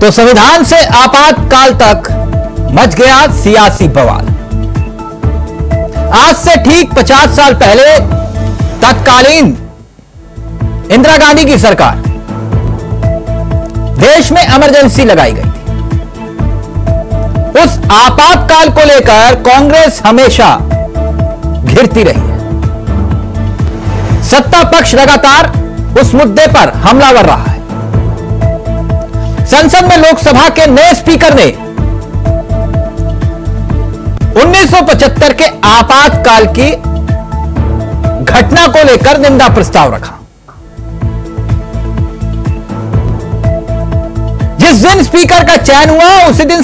तो संविधान से आपातकाल तक मच गया सियासी बवाल। आज से ठीक 50 साल पहले तत्कालीन इंदिरा गांधी की सरकार देश में इमरजेंसी लगाई गई थी। उस आपातकाल को लेकर कांग्रेस हमेशा घिरती रही है। सत्ता पक्ष लगातार उस मुद्दे पर हमलावर रहा है। संसद में लोकसभा के नए स्पीकर ने 1975 के आपातकाल की घटना को लेकर निंदा प्रस्ताव रखा। जिस दिन स्पीकर का चयन हुआ उसी दिन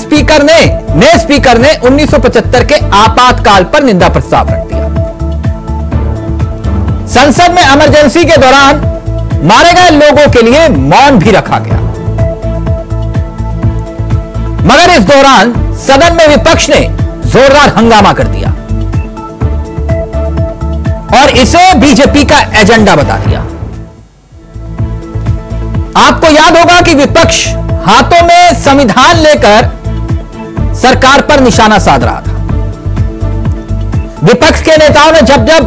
नए स्पीकर ने 1975 के आपातकाल पर निंदा प्रस्ताव रख दिया। संसद में इमरजेंसी के दौरान मारे गए लोगों के लिए मौन भी रखा गया, मगर इस दौरान सदन में विपक्ष ने जोरदार हंगामा कर दिया और इसे बीजेपी का एजेंडा बता दिया। आपको याद होगा कि विपक्ष हाथों में संविधान लेकर सरकार पर निशाना साध रहा था। विपक्ष के नेताओं ने जब जब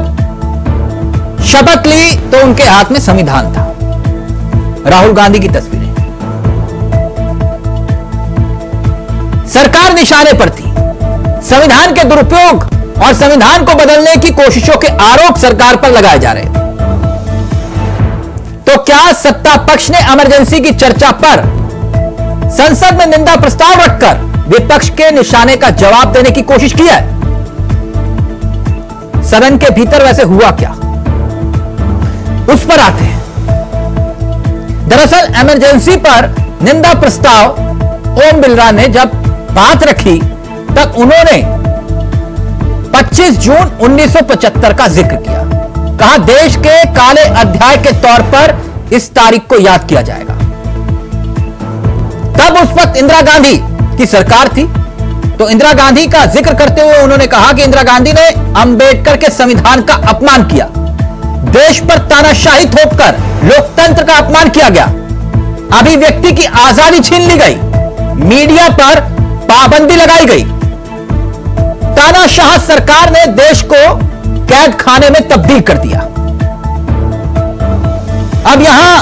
शपथ ली तो उनके हाथ में संविधान था। राहुल गांधी की तस्वीरें, सरकार निशाने पर थी। संविधान के दुरुपयोग और संविधान को बदलने की कोशिशों के आरोप सरकार पर लगाए जा रहे थे। तो क्या सत्ता पक्ष ने इमरजेंसी की चर्चा पर संसद में निंदा प्रस्ताव रखकर विपक्ष के निशाने का जवाब देने की कोशिश की है? सदन के भीतर वैसे हुआ क्या, उस पर आते हैं। दरअसल इमरजेंसी पर निंदा प्रस्ताव ओम बिरला ने जब बात रखी तब उन्होंने 25 जून 1975 का जिक्र किया। कहा देश के काले अध्याय के तौर पर इस तारीख को याद किया जाएगा। तब उस वक्त इंदिरा गांधी की सरकार थी, तो इंदिरा गांधी का जिक्र करते हुए उन्होंने कहा कि इंदिरा गांधी ने अंबेडकर के संविधान का अपमान किया, देश पर तानाशाही थोपकर लोकतंत्र का अपमान किया गया, अभिव्यक्ति की आजादी छीन ली गई, मीडिया पर पाबंदी लगाई गई, तानाशाह सरकार ने देश को कैद खाने में तब्दील कर दिया। अब यहां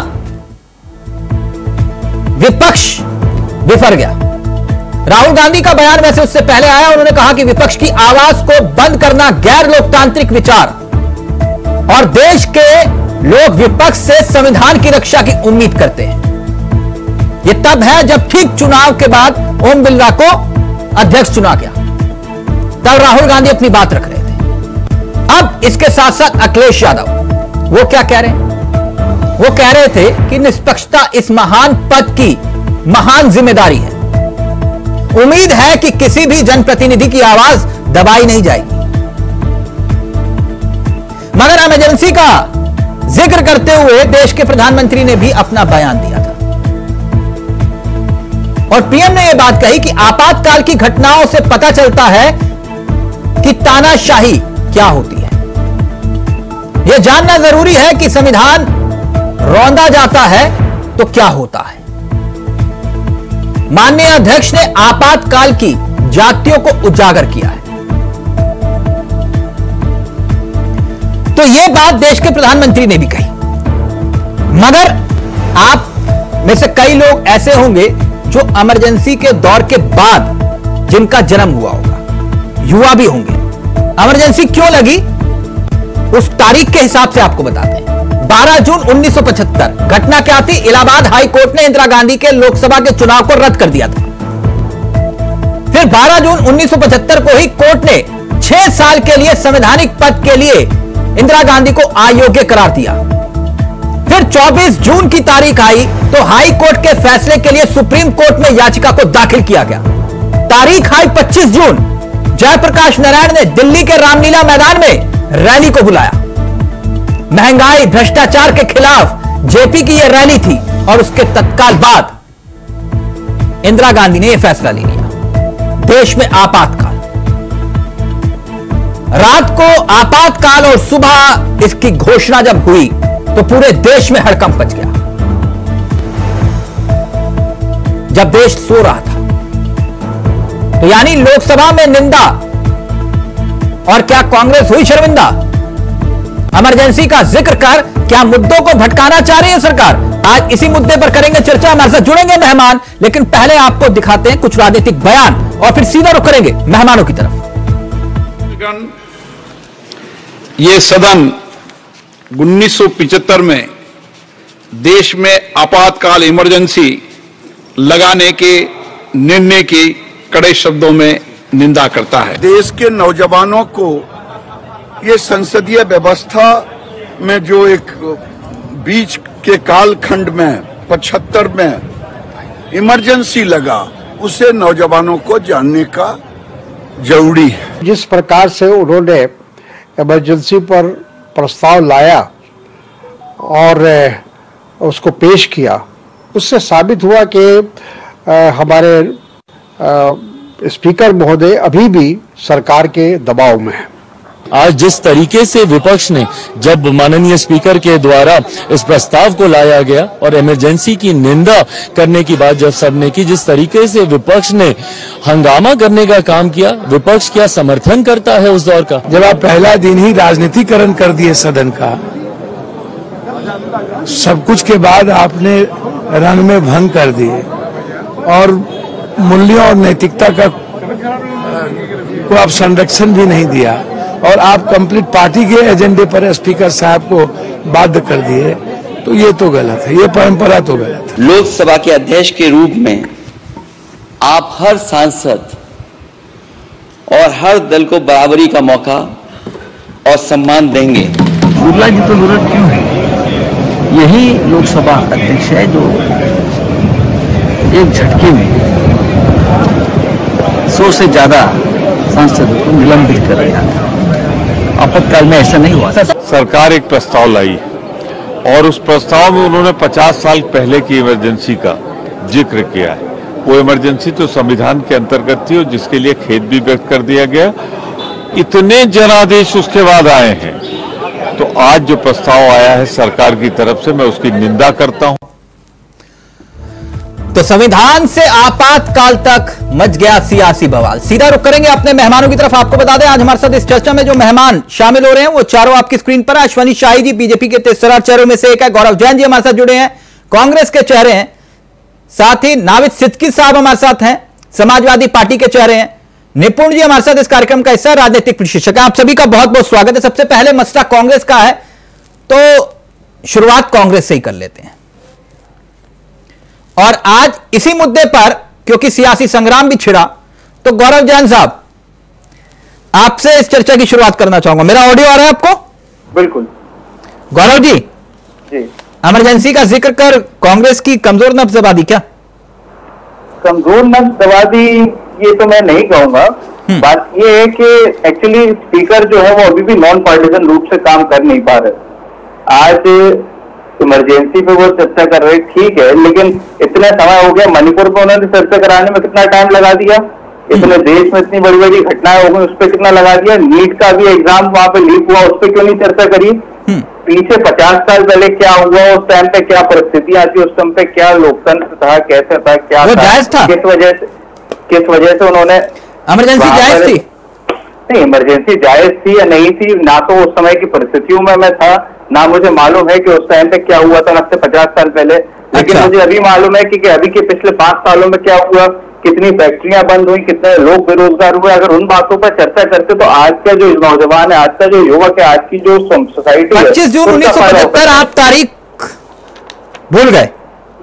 विपक्ष बिफर गया। राहुल गांधी का बयान वैसे उससे पहले आया। उन्होंने कहा कि विपक्ष की आवाज को बंद करना गैर लोकतांत्रिक विचार और देश के लोग विपक्ष से संविधान की रक्षा की उम्मीद करते हैं। यह तब है जब ठीक चुनाव के बाद ओम बिरला को अध्यक्ष चुना गया, तब राहुल गांधी अपनी बात रख रहे थे। अब इसके साथ साथ अखिलेश यादव वो क्या कह रहे हैं? वो कह रहे थे कि निष्पक्षता इस महान पद की महान जिम्मेदारी है। उम्मीद है कि किसी भी जनप्रतिनिधि की आवाज दबाई नहीं जाएगी। मगर इमरजेंसी का जिक्र करते हुए देश के प्रधानमंत्री ने भी अपना बयान दिया था और पीएम ने यह बात कही कि आपातकाल की घटनाओं से पता चलता है कि तानाशाही क्या होती है। यह जानना जरूरी है कि संविधान रौंदा जाता है तो क्या होता है। माननीय अध्यक्ष ने आपातकाल की जातियों को उजागर किया है। तो यह बात देश के प्रधानमंत्री ने भी कही। मगर आप में से कई लोग ऐसे होंगे जो इमरजेंसी के दौर के बाद जिनका जन्म हुआ होगा, युवा भी होंगे। इमरजेंसी क्यों लगी उस तारीख के हिसाब से आपको बताते हैं। 12 जून 1975 घटना क्या थी? इलाहाबाद हाई कोर्ट ने इंदिरा गांधी के लोकसभा के चुनाव को रद्द कर दिया था। फिर 12 जून 1975 को ही कोर्ट ने 6 साल के लिए संवैधानिक पद के लिए इंदिरा गांधी को अयोग्य करार दिया। फिर 24 जून की तारीख आई तो हाई कोर्ट के फैसले के लिए सुप्रीम कोर्ट में याचिका को दाखिल किया गया। तारीख आई 25 जून। जयप्रकाश नारायण ने दिल्ली के रामलीला मैदान में रैली को बुलाया। महंगाई भ्रष्टाचार के खिलाफ जेपी की यह रैली थी और उसके तत्काल बाद इंदिरा गांधी ने यह फैसला ले लिया। देश में आपातकाल, रात को आपातकाल और सुबह इसकी घोषणा जब हुई तो पूरे देश में हड़कंप मच गया। जब देश सो रहा था। तो यानी लोकसभा में निंदा, और क्या कांग्रेस हुई शर्मिंदा? इमरजेंसी का जिक्र कर क्या मुद्दों को भटकाना चाह रही है सरकार? आज इसी मुद्दे पर करेंगे चर्चा। हमारे साथ जुड़ेंगे मेहमान, लेकिन पहले आपको दिखाते हैं कुछ राजनीतिक बयान और फिर सीधा रुख करेंगे मेहमानों की तरफ। ये सदन 1975 में देश में आपातकाल इमरजेंसी लगाने के निर्णय की कड़े शब्दों में निंदा करता है। देश के नौजवानों को ये संसदीय व्यवस्था में जो एक बीच के कालखंड में 75 में इमरजेंसी लगा, उसे नौजवानों को जानने का जरूरी है। जिस प्रकार से उन्होंने इमरजेंसी पर प्रस्ताव लाया और उसको पेश किया, उससे साबित हुआ कि हमारे स्पीकर महोदय अभी भी सरकार के दबाव में है। आज जिस तरीके से विपक्ष ने, जब माननीय स्पीकर के द्वारा इस प्रस्ताव को लाया गया और इमरजेंसी की निंदा करने की बात जब सबने की, जिस तरीके से विपक्ष ने हंगामा करने का काम किया, विपक्ष क्या समर्थन करता है उस दौर का? जब आप पहला दिन ही राजनीतिकरण कर दिए सदन का, सब कुछ के बाद आपने रंग में भंग कर दिए और मूल्यों और नैतिकता का को आप संरक्षण भी नहीं दिया और आप कंप्लीट पार्टी के एजेंडे पर स्पीकर साहब को बाध्य कर दिए, तो ये तो गलत है, ये परंपरा तो गलत है। लोकसभा के अध्यक्ष के रूप में आप हर सांसद और हर दल को बराबरी का मौका और सम्मान देंगे। बिरला जी तो जरूरत क्यों है? यही लोकसभा अध्यक्ष है जो एक झटके में 100 से ज्यादा सांसदों को निलंबित कर रहा था। आपातकाल में ऐसा नहीं हुआ। सरकार एक प्रस्ताव लाई और उस प्रस्ताव में उन्होंने 50 साल पहले की इमरजेंसी का जिक्र किया है। वो इमरजेंसी तो संविधान के अंतर्गत थी और जिसके लिए खेद भी व्यक्त कर दिया गया। इतने जनादेश उसके बाद आए हैं, तो आज जो प्रस्ताव आया है सरकार की तरफ से, मैं उसकी निंदा करता हूं। तो संविधान से आपातकाल तक मच गया सियासी बवाल। सीधा रुख करेंगे अपने मेहमानों की तरफ। आपको बता दें आज हमारे साथ इस चर्चा में जो मेहमान शामिल हो रहे हैं वो चारों आपकी स्क्रीन पर है। अश्वनी शाही जी बीजेपी के 13 चेहरों में से एक है। गौरव जैन जी हमारे साथ जुड़े हैं, कांग्रेस के चेहरे हैं। साथ ही नाविद सिद्दीकी साहब हमारे साथ हैं, समाजवादी पार्टी के चेहरे हैं। निपुण जी हमारे साथ इस कार्यक्रम का हिस्सा, राजनीतिक विशेषज्ञ। आप सभी का बहुत बहुत स्वागत है। सबसे पहले मसला कांग्रेस का है, तो शुरुआत कांग्रेस से ही कर लेते हैं। और आज इसी मुद्दे पर क्योंकि सियासी संग्राम भी छिड़ा, तो गौरव जैन साहब आपसे इस चर्चा की शुरुआत करना चाहूंगा। मेरा ऑडियो आ रहा है आपको? बिल्कुल। गौरव जी, इमरजेंसी का जिक्र कर कांग्रेस की कमजोर नब्ज दबा दी क्या? कमजोर नब्ज दबा दी ये तो मैं नहीं कहूंगा। बात ये है कि एक्चुअली स्पीकर जो है वो अभी भी नॉन पार्टिजन रूप से काम कर नहीं पा रहे। आज इमरजेंसी पे वो चर्चा कर रहे, ठीक है, लेकिन इतना समय हो गया। मणिपुर पे उन्होंने चर्चा कराने में कितना टाइम लगा दिया, इतने देश में इतनी बड़ी बड़ी घटनाएं हो गई, उस पर कितना लगा दिया। नीट का भी एग्जाम वहां पे लीक हुआ, उस पर क्यों नहीं चर्चा करी? पीछे 50 साल पहले क्या हुआ, उस टाइम पे क्या परिस्थितियां थी, उस टाइम पे क्या लोकतंत्र था, कैसे था, क्या था, किस वजह से उन्होंने इमरजेंसी जायज थी? नहीं, इमरजेंसी जायज थी या नहीं थी, ना तो उस समय की परिस्थितियों में मैं था, ना मुझे मालूम है कि उस टाइम पे क्या हुआ था आज से 50 साल पहले। लेकिन मुझे अभी मालूम है कि अभी के पिछले 5 सालों में क्या हुआ, कितनी फैक्ट्रियां बंद हुई, कितने लोग बेरोजगार हुए। अगर उन बातों पर चर्चा करते तो आज का जो नौजवान है, आज का जो युवक है, आज की जो सोसाइटी है, 25 जून 1975 आप तारीख भूल गए?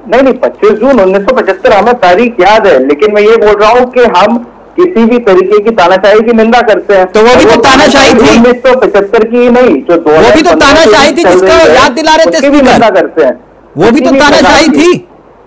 नहीं, 25 जून 1975 हमें तारीख याद है, लेकिन मैं ये बोल रहा हूँ कि हम किसी भी तरीके की तानाशाही की निंदा करते हैं। तो वो भी तो तानाशाही थी 1975 की नहीं, जो वो भी तो तानाशाही थी जिसका याद दिला रहे थे, निंदा करते हैं। वो भी तो तानाशाही थी।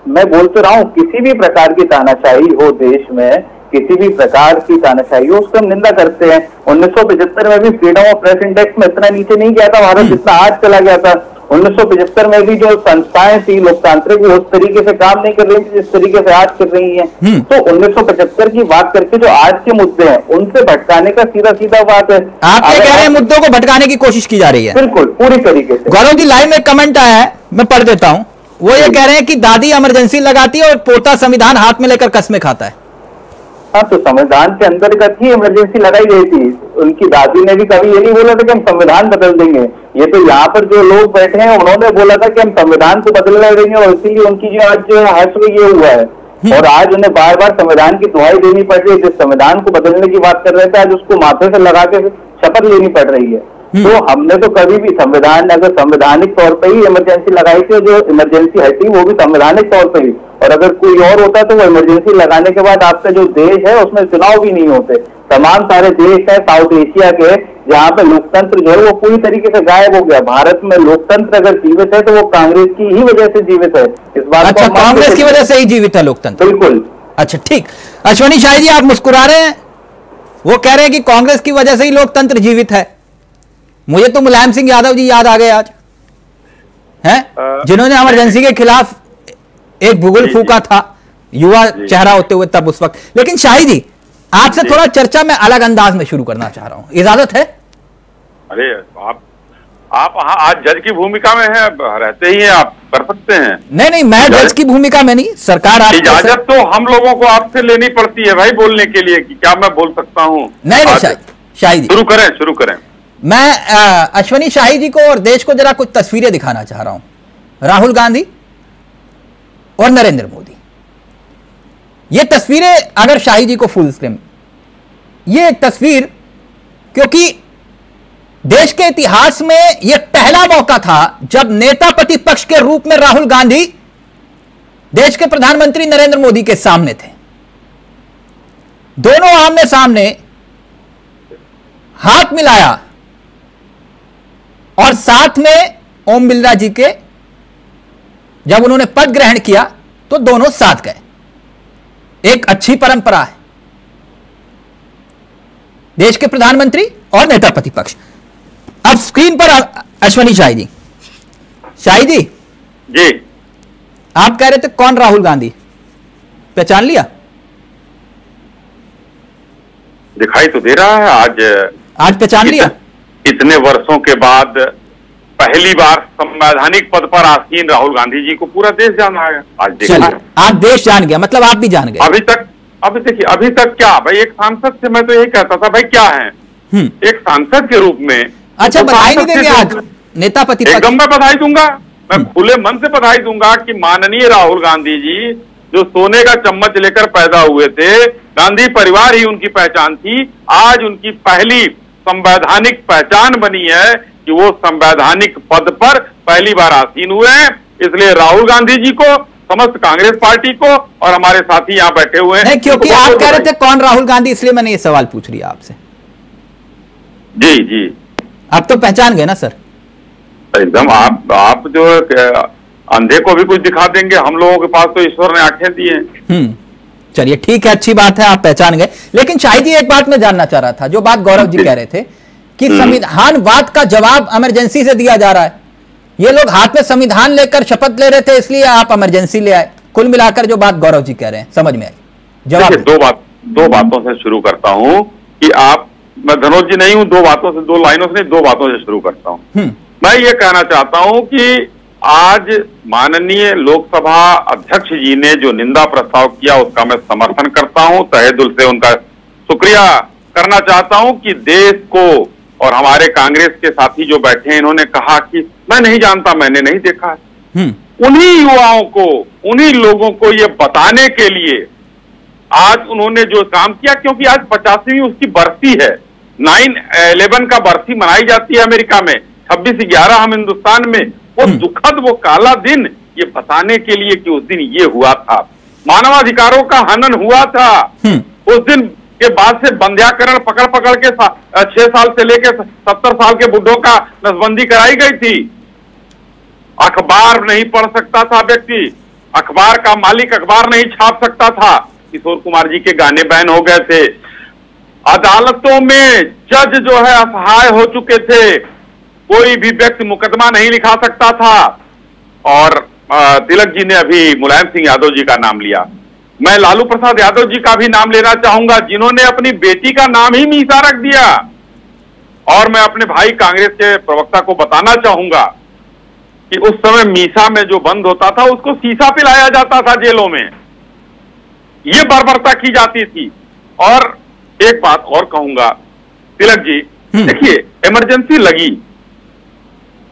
मैं बोलते रहा हूँ, किसी भी प्रकार की तानाशाही हो देश में, किसी भी प्रकार की तानाशाही हो, उसका हम निंदा करते हैं। 1975 में भी फ्रीडम ऑफ प्रेस इंडेक्स में इतना नीचे नहीं गया था भारत जितना आज चला गया था। 1975 में भी जो संस्थाएं थी लोकतांत्रिक, वो उस तरीके से काम नहीं कर रही थी जिस तरीके से आज कर रही हैं। तो 1975 की बात करके जो आज के मुद्दे हैं उनसे भटकाने का सीधा सीधा बात है। आप ये कह रहे हैं मुद्दों को भटकाने की कोशिश की जा रही है? बिल्कुल, पूरी तरीके से। गौरव जी, लाइव में कमेंट आया है, मैं पढ़ देता हूं। वो ये कह रहे हैं कि दादी इमरजेंसी लगाती है और पोता संविधान हाथ में लेकर कसमें खाता है। हाँ, तो संविधान के अंतर्गत ही इमरजेंसी लगाई गई थी। उनकी दादी ने भी कभी ये नहीं बोला था कि हम संविधान बदल देंगे। ये तो यहाँ पर जो लोग बैठे हैं उन्होंने बोला था कि हम संविधान को बदलना देंगे, और इसीलिए उनकी जो आज जो हश्र ये हुआ है, और आज उन्हें बार बार संविधान की दुहाई देनी पड़ रही है। जिस संविधान को बदलने की बात कर रहे थे, आज उसको माथे से लगा के शपथ लेनी पड़ रही है। तो हमने तो कभी भी संविधान, अगर संवैधानिक तौर पर ही इमरजेंसी लगाई थी, जो इमरजेंसी हटी वो भी संवैधानिक तौर पर ही, और अगर कोई और होता तो वो इमरजेंसी लगाने के बाद आपका जो देश है उसमें चुनाव भी नहीं होते। तमाम सारे देश है साउथ एशिया के जहाँ पे लोकतंत्र जो है वो पूरी तरीके से गायब हो गया। भारत में लोकतंत्र अगर जीवित है तो वो कांग्रेस की ही वजह से जीवित है। इस बात अच्छा, कांग्रेस की वजह से ही जीवित है लोकतंत्र? बिल्कुल। अच्छा ठीक। अश्वनी शाही जी, आप मुस्कुरा रहे हैं, वो कह रहे हैं कि कांग्रेस की वजह से ही लोकतंत्र जीवित है। मुझे तो मुलायम सिंह यादव जी याद आ गए आज, हैं, जिन्होंने इमरजेंसी के खिलाफ एक भूगोल फूका था, युवा चेहरा होते हुए तब उस वक्त। लेकिन शाही जी, आपसे थोड़ा चर्चा में अलग अंदाज में शुरू करना चाह रहा हूं, इजाजत है? अरे आप आज जज की भूमिका में है, रहते ही हैं, आप कर सकते हैं। नहीं, मैं जज की भूमिका में नहीं, सरकार इजाजत तो हम लोगों को आपसे लेनी पड़ती है भाई बोलने के लिए, कि क्या मैं बोल सकता हूँ? नहीं शाही जी, शुरू करें। मैं अश्वनी शाही जी को और देश को जरा कुछ तस्वीरें दिखाना चाह रहा हूं। राहुल गांधी और नरेंद्र मोदी, ये तस्वीरें अगर शाही जी को फुल स्क्रीन, ये तस्वीर, क्योंकि देश के इतिहास में यह पहला मौका था जब नेता प्रतिपक्ष के रूप में राहुल गांधी देश के प्रधानमंत्री नरेंद्र मोदी के सामने थे। दोनों आमने सामने हाथ मिलाया और साथ में ओम बिरला जी के जब उन्होंने पद ग्रहण किया तो दोनों साथ गए। एक अच्छी परंपरा है, देश के प्रधानमंत्री और नेता प्रतिपक्ष। अब स्क्रीन पर अश्वनी शाही जी। शाही जी जी, आप कह रहे थे कौन राहुल गांधी, पहचान लिया? दिखाई तो दे रहा है आज पहचान लिया? इतने वर्षों के बाद पहली बार संवैधानिक पद पर आसीन राहुल गांधी जी को पूरा देश जान रहा है। आज देखिए, आज देश जान गया, मतलब आप भी जान गए। अभी तक क्या भाई, एक सांसद से मैं तो यही कहता था भाई क्या है, एक सांसद के रूप में। अच्छा, बधाई नहीं देंगे आज नेता प्रतिपक्ष? एकदम मैं बधाई दूंगा, मैं खुले मन से बधाई दूंगा कि माननीय राहुल गांधी जी जो सोने का चम्मच लेकर पैदा हुए थे, गांधी परिवार ही उनकी पहचान थी, आज उनकी पहली संवैधानिक पहचान बनी है कि वो संवैधानिक पद पर पहली बार आसीन हुए हैं। इसलिए राहुल गांधी जी को, समस्त कांग्रेस पार्टी को और हमारे साथी यहाँ बैठे हुए हैं। नहीं, क्योंकि आप कह रहे थे कौन राहुल गांधी, इसलिए मैंने ये सवाल पूछ लिया आपसे। जी, आप तो पहचान गए ना सर? एकदम, आप जो अंधे को भी कुछ दिखा देंगे, हम लोगों के पास तो ईश्वर ने आंखें दी हैं। चलिए ठीक है, अच्छी बात है, आप पहचान गए। लेकिन शाही जी, एक बात मैं जानना चाह रहा था, जो बात गौरव जी कह रहे थे कि संविधानवाद का जवाब इमरजेंसी से दिया जा रहा है। ये लोग हाथ में संविधान लेकर शपथ ले रहे थे, इसलिए आप इमरजेंसी ले आए। कुल मिलाकर जो बात गौरव जी कह रहे हैं समझ में आई? जवाब दो बातों से शुरू करता हूं कि मैं धनोज जी नहीं हूं, दो लाइनों से नहीं, दो बातों से शुरू करता हूं। मैं ये कहना चाहता हूं कि आज माननीय लोकसभा अध्यक्ष जी ने जो निंदा प्रस्ताव किया उसका मैं समर्थन करता हूं, तहे दिल से उनका शुक्रिया करना चाहता हूं कि देश को, और हमारे कांग्रेस के साथी जो बैठे हैं इन्होंने कहा कि मैं नहीं जानता, मैंने नहीं देखा है। उन्हीं युवाओं को, उन्हीं लोगों को ये बताने के लिए आज उन्होंने जो काम किया, क्योंकि आज 50वीं उसकी बरसी है, 9/11 का बरसी मनाई जाती है अमेरिका में, 26/11 हम हिंदुस्तान में। वो दुखद, वो काला दिन, ये बताने के लिए कि उस दिन ये हुआ था, मानवाधिकारों का हनन हुआ था। उस दिन के बाद से बंध्याकरण पकड़ के 6 साल से लेकर 70 साल के बुढ़ों का नसबंदी कराई गई थी। अखबार नहीं पढ़ सकता था व्यक्ति, अखबार का मालिक अखबार नहीं छाप सकता था। किशोर कुमार जी के गाने बैन हो गए थे। अदालतों में जज जो है असहाय हो चुके थे, कोई भी व्यक्ति मुकदमा नहीं लिखा सकता था। और तिलक जी ने अभी मुलायम सिंह यादव जी का नाम लिया, मैं लालू प्रसाद यादव जी का भी नाम लेना चाहूंगा, जिन्होंने अपनी बेटी का नाम ही मीसा रख दिया। और मैं अपने भाई कांग्रेस के प्रवक्ता को बताना चाहूंगा कि उस समय मीसा में जो बंद होता था उसको शीशा पिलाया जाता था जेलों में, ये बर्बरता की जाती थी। और एक बात और कहूंगा तिलक जी, देखिए इमरजेंसी लगी,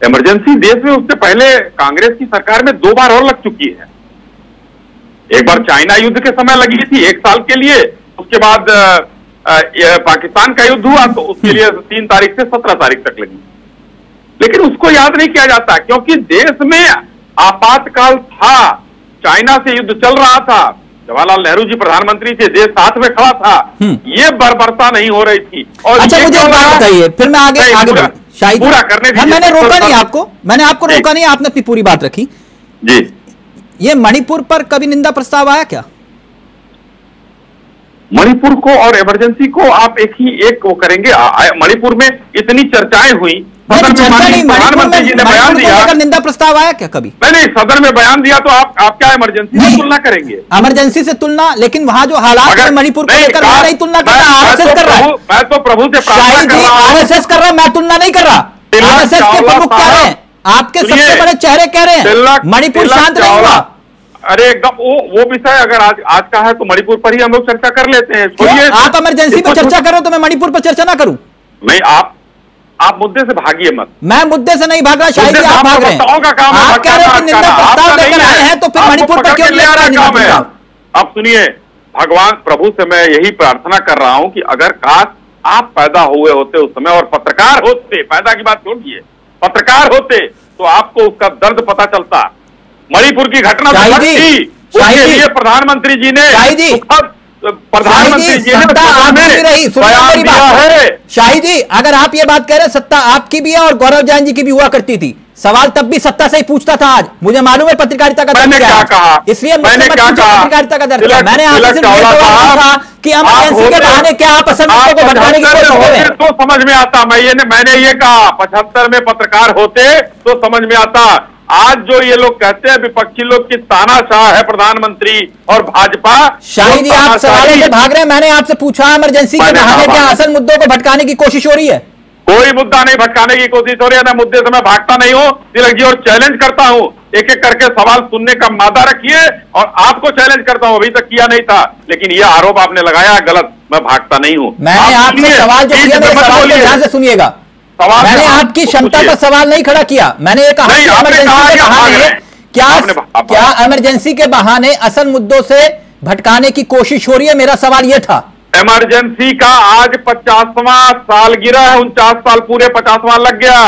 इमरजेंसी देश में उससे पहले कांग्रेस की सरकार में 2 बार और लग चुकी है। एक बार चाइना युद्ध के समय लगी थी 1 साल के लिए, उसके बाद पाकिस्तान का युद्ध हुआ तो उसके लिए 3 तारीख से 17 तारीख तक लगी, लेकिन उसको याद नहीं किया जाता क्योंकि देश में आपातकाल था, चाइना से युद्ध चल रहा था, जवाहरलाल नेहरू जी प्रधानमंत्री थे, देश साथ में खड़ा था, ये बर्बरता नहीं हो रही थी। और अच्छा मुझे एक बात बताइए, फिर मैं आगे शायद पूरा करने दीजिए। मैंने रोका नहीं आपको, मैंने आपको रोका नहीं, आपने अपनी पूरी बात रखी जी। ये मणिपुर पर कभी निंदा प्रस्ताव आया क्या? मणिपुर को और इमरजेंसी को आप एक वो करेंगे? मणिपुर में इतनी चर्चाएं हुई, प्रधानमंत्री जी ने बयान दिया, निंदा प्रस्ताव आया क्या कभी? नहीं, सदन में बयान दिया तो आप क्या इमरजेंसी से तुलना करेंगे? इमरजेंसी से तुलना, लेकिन वहां जो हालात है मणिपुर को लेकर मैं नहीं तुलना कर रहा, आरएसएस कर रहा है। मैं तो प्रभु से प्रार्थना कर रहा हूं, आरएसएस कर रहा है, मैं तुलना नहीं कर रहा। आरएसएस के प्रमुख कह रहे हैं, आपके सबसे बड़े चेहरे कह रहे हैं मणिपुर शांत नहीं हुआ। अरे एकदम वो विषय अगर आज का है तो मणिपुर पर ही हम लोग चर्चा कर लेते हैं। आप इमरजेंसी पर चर्चा करो तो मैं मणिपुर पर चर्चा ना करूं? नहीं, आप मुद्दे से भागिए मत। मैं मुद्दे से नहीं भाग रहा, शायद आप भाग रहे हैं। आप कह रहे हैं कि निंदा प्रस्ताव लेकर आए हैं तो फिर मणिपुर पर क्यों ले आ रहे हैं? अब सुनिए, भगवान प्रभु से मैं यही प्रार्थना कर रहा हूं कि अगर काश आप पैदा हुए होते उस समय और पत्रकार होते, पैदा की बात छोड़िए, पत्रकार होते तो आपको उसका दर्द पता चलता। मणिपुर की घटना थी, उसके लिए प्रधानमंत्री जी ने शाही जी, अगर आप ये बात कह रहे हैं सत्ता आपकी भी है और गौरव जैन जी की भी हुआ करती थी, सवाल तब भी सत्ता से ही पूछता था। आज मुझे मालूम है पत्रकारिता का दर्द क्या है, इसलिए मैंने पत्रकारिता का दर्द, मैंने आपसे सिर्फ ये सवाल था कि इमरजेंसी के बहाने क्या आप असंतुष्ट को भटकाने की कोशिश कर रहे हैं? तो समझ में आता, मैंने ये कहा 75 में पत्रकार होते तो समझ में आता। आज जो ये लोग कहते हैं विपक्षी लोग की तानाशाह है प्रधानमंत्री और भाजपा, शायद आप सवालों से भाग रहे हैं। मैंने आपसे पूछा इमरजेंसी के बहाने क्या असल मुद्दों को भटकाने की कोशिश हो रही है? कोई मुद्दा नहीं भटकाने की कोशिश हो रही है, मैं मुद्दे से मैं भागता नहीं हूं तिलक जी, और चैलेंज करता हूं, एक एक करके सवाल सुनने का मादा रखिए और आपको चैलेज करता हूं। अभी तक किया नहीं था, लेकिन यह आरोप आपने लगाया गलत, मैं भागता नहीं हूं। मैंने आपसे सवाल जो किया, मेरे सवाल को ध्यान से सुनिएगा। मैंने आपकी क्षमता पर सवाल नहीं खड़ा किया, मैंने ये कहा कि इमरजेंसी के बहाने क्या इमरजेंसी के बहाने असल मुद्दों से भटकाने की कोशिश हो रही है, मेरा सवाल यह था। इमरजेंसी का आज 50वां सालगिरह है, 49 साल पूरे, 50वां लग गया,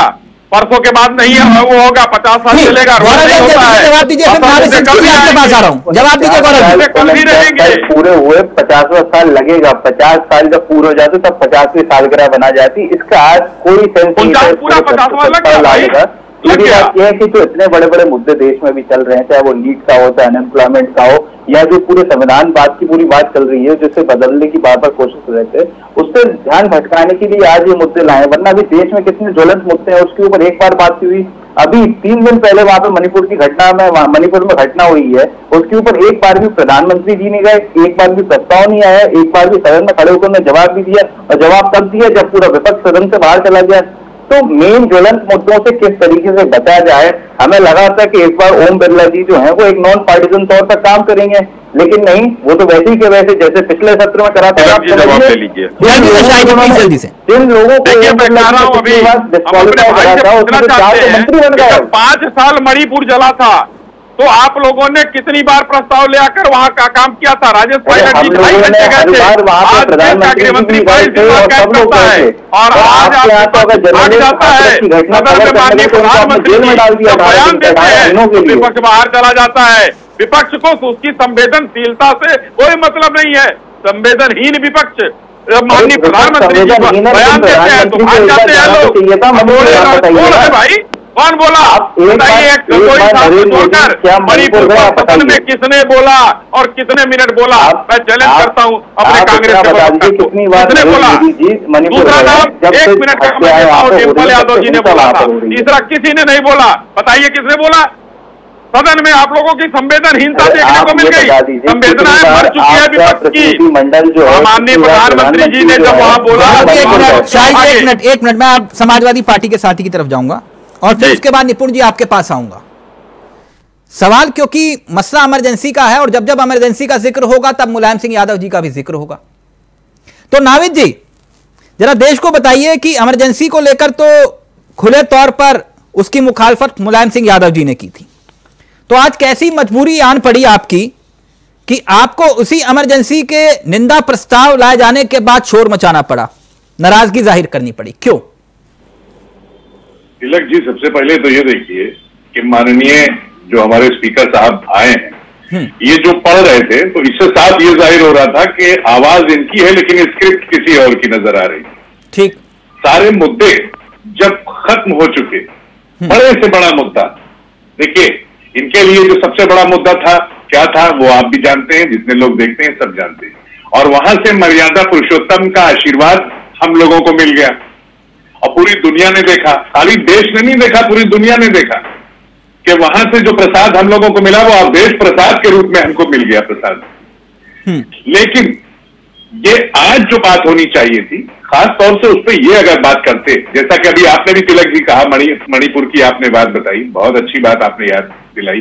परसों के बाद नहीं है, वो होगा 50 साल चलेगा। जवाब दीजिए, फिर आपके पास आ रहा हूँ, जवाब दीजिए गौरव। कल भी रहेंगे, पूरे हुए 50वां साल लगेगा, 50 साल जब पूरे हो जाते तब 50वीं सालगिरह बना जाती। इसका आज कोई सेंस नहीं है, पूरा 50वां लगेगा। पूरी बात यह है कि जो इतने बड़े बड़े मुद्दे देश में भी चल रहे हैं, चाहे वो नीट का हो, चाहे अनएम्प्लॉयमेंट का हो, या जो पूरे संविधान बात की पूरी बात चल रही है जिससे बदलने की बार बार कोशिश कर रहे थे, उससे ध्यान भटकाने के लिए आज ये मुद्दे लाए। वरना अभी देश में कितने ज्वलंत मुद्दे हैं उसके ऊपर एक बार बात हुई। अभी 3 दिन पहले वहां पर मणिपुर की घटना में, मणिपुर में घटना हुई है, उसके ऊपर एक बार भी प्रधानमंत्री जी नहीं गए, एक बार भी प्रस्ताव नहीं आया, एक बार भी सदन में खड़े होकर उन्होंने जवाब भी दिया, और जवाब तब दिया जब पूरा विपक्ष सदन से बाहर चला गया। तो मेन ज्वलंत मुद्दों से किस तरीके से बचा जाए, हमें लगा था कि इस बार ओम बिरला जी जो है वो एक नॉन पार्टीजन तौर पर काम करेंगे, लेकिन नहीं, वो तो वैसे ही के वैसे जैसे पिछले सत्र में करा था। जिन लोगों को डिस्क्वालीफाई करा था उसमें 4 मंत्री बन गए। 5 साल मणिपुर जला था तो आप लोगों ने कितनी बार प्रस्ताव ले आकर वहां का काम किया था? राजेश पायलट जी 2.5 घंटे गए थे, आज देश का गृहमंत्री 22 दिन बाद कैद करता है, और आज आप भाग जाता है सदन में माननीय प्रधानमंत्री जी बयान देते हैं, विपक्ष बाहर चला जाता है। विपक्ष को उसकी संवेदनशीलता से कोई मतलब नहीं है, संवेदनहीन विपक्ष। माननीय प्रधानमंत्री जी बयान देते हैं तो भाग जाते हैं लोग। भाई कौन बोला? बताइए, कोई साथ छोड़कर मणिपुर को सदन में किसने बोला और कितने मिनट बोला? मैं चैलेंज करता हूँ अपने कांग्रेस के प्रवक्ता को, किसने बोला? दूसरा नाम 1 मिनट का मैं देता हूँ, डिम्पल यादव जी ने बोला था, तीसरा किसी ने नहीं बोला। बताइए किसने बोला? सदन में आप लोगों की संवेदनहीनता देखने को मिल गई, संवेदनाएं मर चुकी है विपक्ष की। माननीय प्रधानमंत्री जी ने जब वहां बोला, एक मिनट, मैं अब समाजवादी पार्टी के साथी की तरफ जाऊंगा और फिर उसके बाद निपुण जी आपके पास आऊंगा। सवाल क्योंकि मसला इमरजेंसी का है और जब जब इमरजेंसी का जिक्र होगा तब मुलायम सिंह यादव जी का भी जिक्र होगा। तो नाविद जी जरा देश को बताइए कि इमरजेंसी को लेकर तो खुले तौर पर उसकी मुखालफत मुलायम सिंह यादव जी ने की थी, तो आज कैसी मजबूरी आन पड़ी आपकी कि आपको उसी इमरजेंसी के निंदा प्रस्ताव लाए जाने के बाद शोर मचाना पड़ा, नाराजगी जाहिर करनी पड़ी, क्यों? तिलक जी, सबसे पहले तो ये देखिए कि माननीय जो हमारे स्पीकर साहब आए हैं, ये जो पढ़ रहे थे तो इससे साफ ये जाहिर हो रहा था कि आवाज इनकी है लेकिन स्क्रिप्ट किसी और की नजर आ रही। ठीक, सारे मुद्दे जब खत्म हो चुके, बड़े से बड़ा मुद्दा देखिए, इनके लिए जो सबसे बड़ा मुद्दा था क्या था वो आप भी जानते हैं, जितने लोग देखते हैं सब जानते हैं, और वहां से मर्यादा पुरुषोत्तम का आशीर्वाद हम लोगों को मिल गया और पूरी दुनिया ने देखा, खाली देश ने नहीं देखा, पूरी दुनिया ने देखा कि वहां से जो प्रसाद हम लोगों को मिला वो अवधेश प्रसाद के रूप में हमको मिल गया प्रसाद। लेकिन ये आज जो बात होनी चाहिए थी, खास तौर से उस पर ये अगर बात करते, जैसा कि अभी आपने भी तिलक जी कहा, मणिपुर की आपने बात बताई, बहुत अच्छी बात आपने याद दिलाई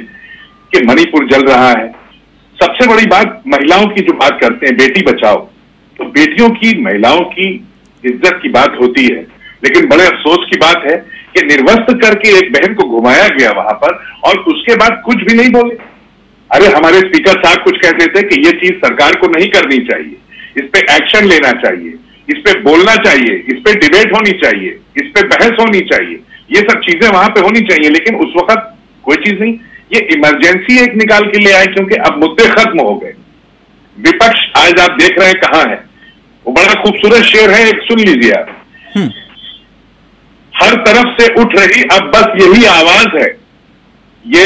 कि मणिपुर जल रहा है। सबसे बड़ी बात महिलाओं की जो बात करते हैं, बेटी बचाओ, तो बेटियों की, महिलाओं की इज्जत की बात होती है, लेकिन बड़े अफसोस की बात है कि निर्वस्त्र करके एक बहन को घुमाया गया वहां पर और उसके बाद कुछ भी नहीं बोले। अरे हमारे स्पीकर साहब कुछ कहते थे कि ये चीज सरकार को नहीं करनी चाहिए, इस पे एक्शन लेना चाहिए, इस पे बोलना चाहिए, इस पे डिबेट होनी चाहिए, इस पे बहस होनी चाहिए, ये सब चीजें वहां पे होनी चाहिए, लेकिन उस वक्त कोई चीज नहीं। ये इमरजेंसी एक निकाल के ले आए क्योंकि अब मुद्दे खत्म हो गए। विपक्ष आज आप देख रहे हैं कहां है, वो बड़ा खूबसूरत शेर है, एक सुन लीजिए आप। हर तरफ से उठ रही अब बस यही आवाज है, ये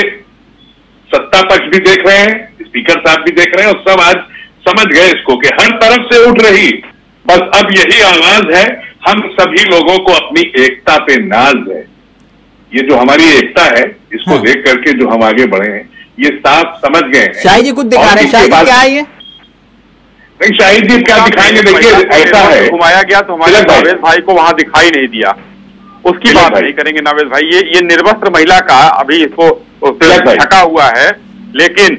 सत्ता पक्ष भी देख रहे हैं, स्पीकर साहब भी देख रहे हैं और सब आज समझ गए इसको कि हर तरफ से उठ रही बस अब यही आवाज है, हम सभी लोगों को अपनी एकता पे नाज है। ये जो हमारी एकता है इसको देख करके जो हम आगे बढ़े हैं, ये साफ समझ गए हैं। शाहिद जी कुछ दिखा रहे हैं, शाहिद जी क्या है ये? नहीं, शाहिद जी क्या दिखाएंगे, देखिए ऐसा है, घुमाया गया तो हमारे नावेद भाई को वहां दिखाई नहीं दिया, उसकी बात नहीं करेंगे नावेद भाई। ये निर्वस्त्र महिला का अभी इसको ढका हुआ है, लेकिन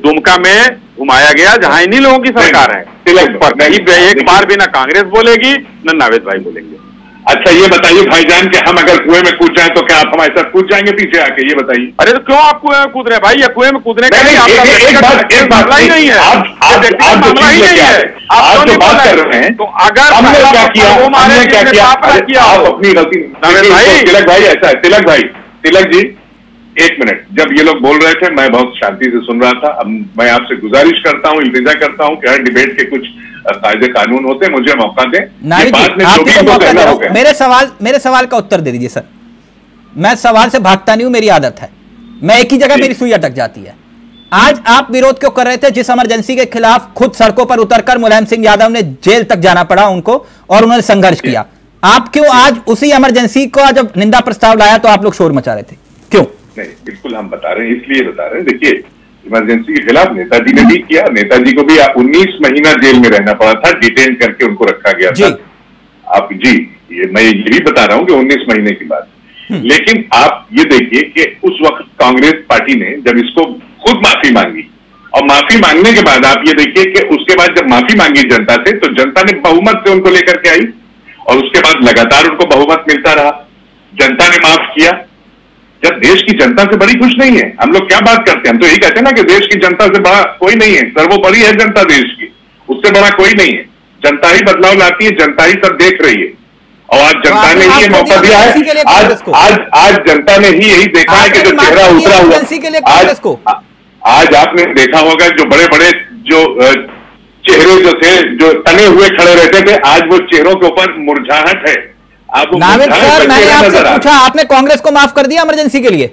दुमका में घुमाया गया जहां इन्हीं लोगों की सरकार है, एक बार भी ना कांग्रेस बोलेगी न नावेद भाई बोलेंगे। अच्छा ये बताइए भाईजान कि हम अगर कुएं में कूद जाएं तो क्या आप हमारे साथ कूद जाएंगे पीछे आके, ये बताइए। अरे तो क्यों आप कुएं में कूद रहे हैं भाई, या कुएं में कूदने का एक बात ही नहीं है, आप जो बात कर रहे हैं तो अगर हमने क्या किया, हमने क्या किया, आप अपनी गलती। तिलक भाई ऐसा है, तिलक जी एक मिनट, जब ये लोग बोल रहे थे मैं बहुत शांति से सुन रहा था। अब मैं आपसे गुजारिश करता हूँ, इल्तिजा करता हूँ कि हर डिबेट के कुछ कायदे कानून होते हैं, मुझे मौका दें। मेरे सवाल का उत्तर दे दीजिए सर, मैं सवाल से भागता नहीं हूं, मेरी आदत है, मैं एक ही जगह मेरी सुई अटक जाती है। आज आप विरोध क्यों कर रहे थे जिस इमरजेंसी के खिलाफ खुद सड़कों पर उतरकर मुलायम सिंह यादव ने जेल तक जाना पड़ा उनको और उन्होंने संघर्ष किया, आप क्यों आज उसी इमरजेंसी को जब निंदा प्रस्ताव लाया तो आप लोग शोर मचा रहे थे, क्यों? नहीं, बिल्कुल हम बता रहे हैं, इसलिए बता रहे हैं। देखिए इमरजेंसी के खिलाफ नेताजी ने भी किया, नेताजी को भी 19 महीना जेल में रहना पड़ा था, डिटेन करके उनको रखा गया था। आप जी मैं ये भी बता रहा हूं कि 19 महीने की बात, लेकिन आप ये देखिए कि उस वक्त कांग्रेस पार्टी ने जब इसको खुद माफी मांगी और माफी मांगने के बाद आप ये देखिए कि उसके बाद जब माफी मांगी जनता से तो जनता ने बहुमत से उनको लेकर के आई और उसके बाद लगातार उनको बहुमत मिलता रहा, जनता ने माफ किया। जब देश की जनता से बड़ी खुश नहीं है, हम लोग क्या बात करते हैं, हम तो यही कहते हैं ना कि देश की जनता से बड़ा कोई नहीं है, सर्वोपरि है जनता देश की, उससे बड़ा कोई नहीं है। जनता ही बदलाव लाती है, जनता ही सब देख रही है और आज जनता ने ही ये मौका दिया है। आज जनता ने ही यही देखा है कि जो चेहरा उतरा हुआ, आज आपने देखा होगा जो बड़े बड़े जो चेहरे जो थे जो तने हुए खड़े रहते थे, आज वो चेहरों के ऊपर मुरझाहट है। नावेद सर मैंने आपसे पूछा, आपने कांग्रेस को माफ कर दिया इमरजेंसी के लिए?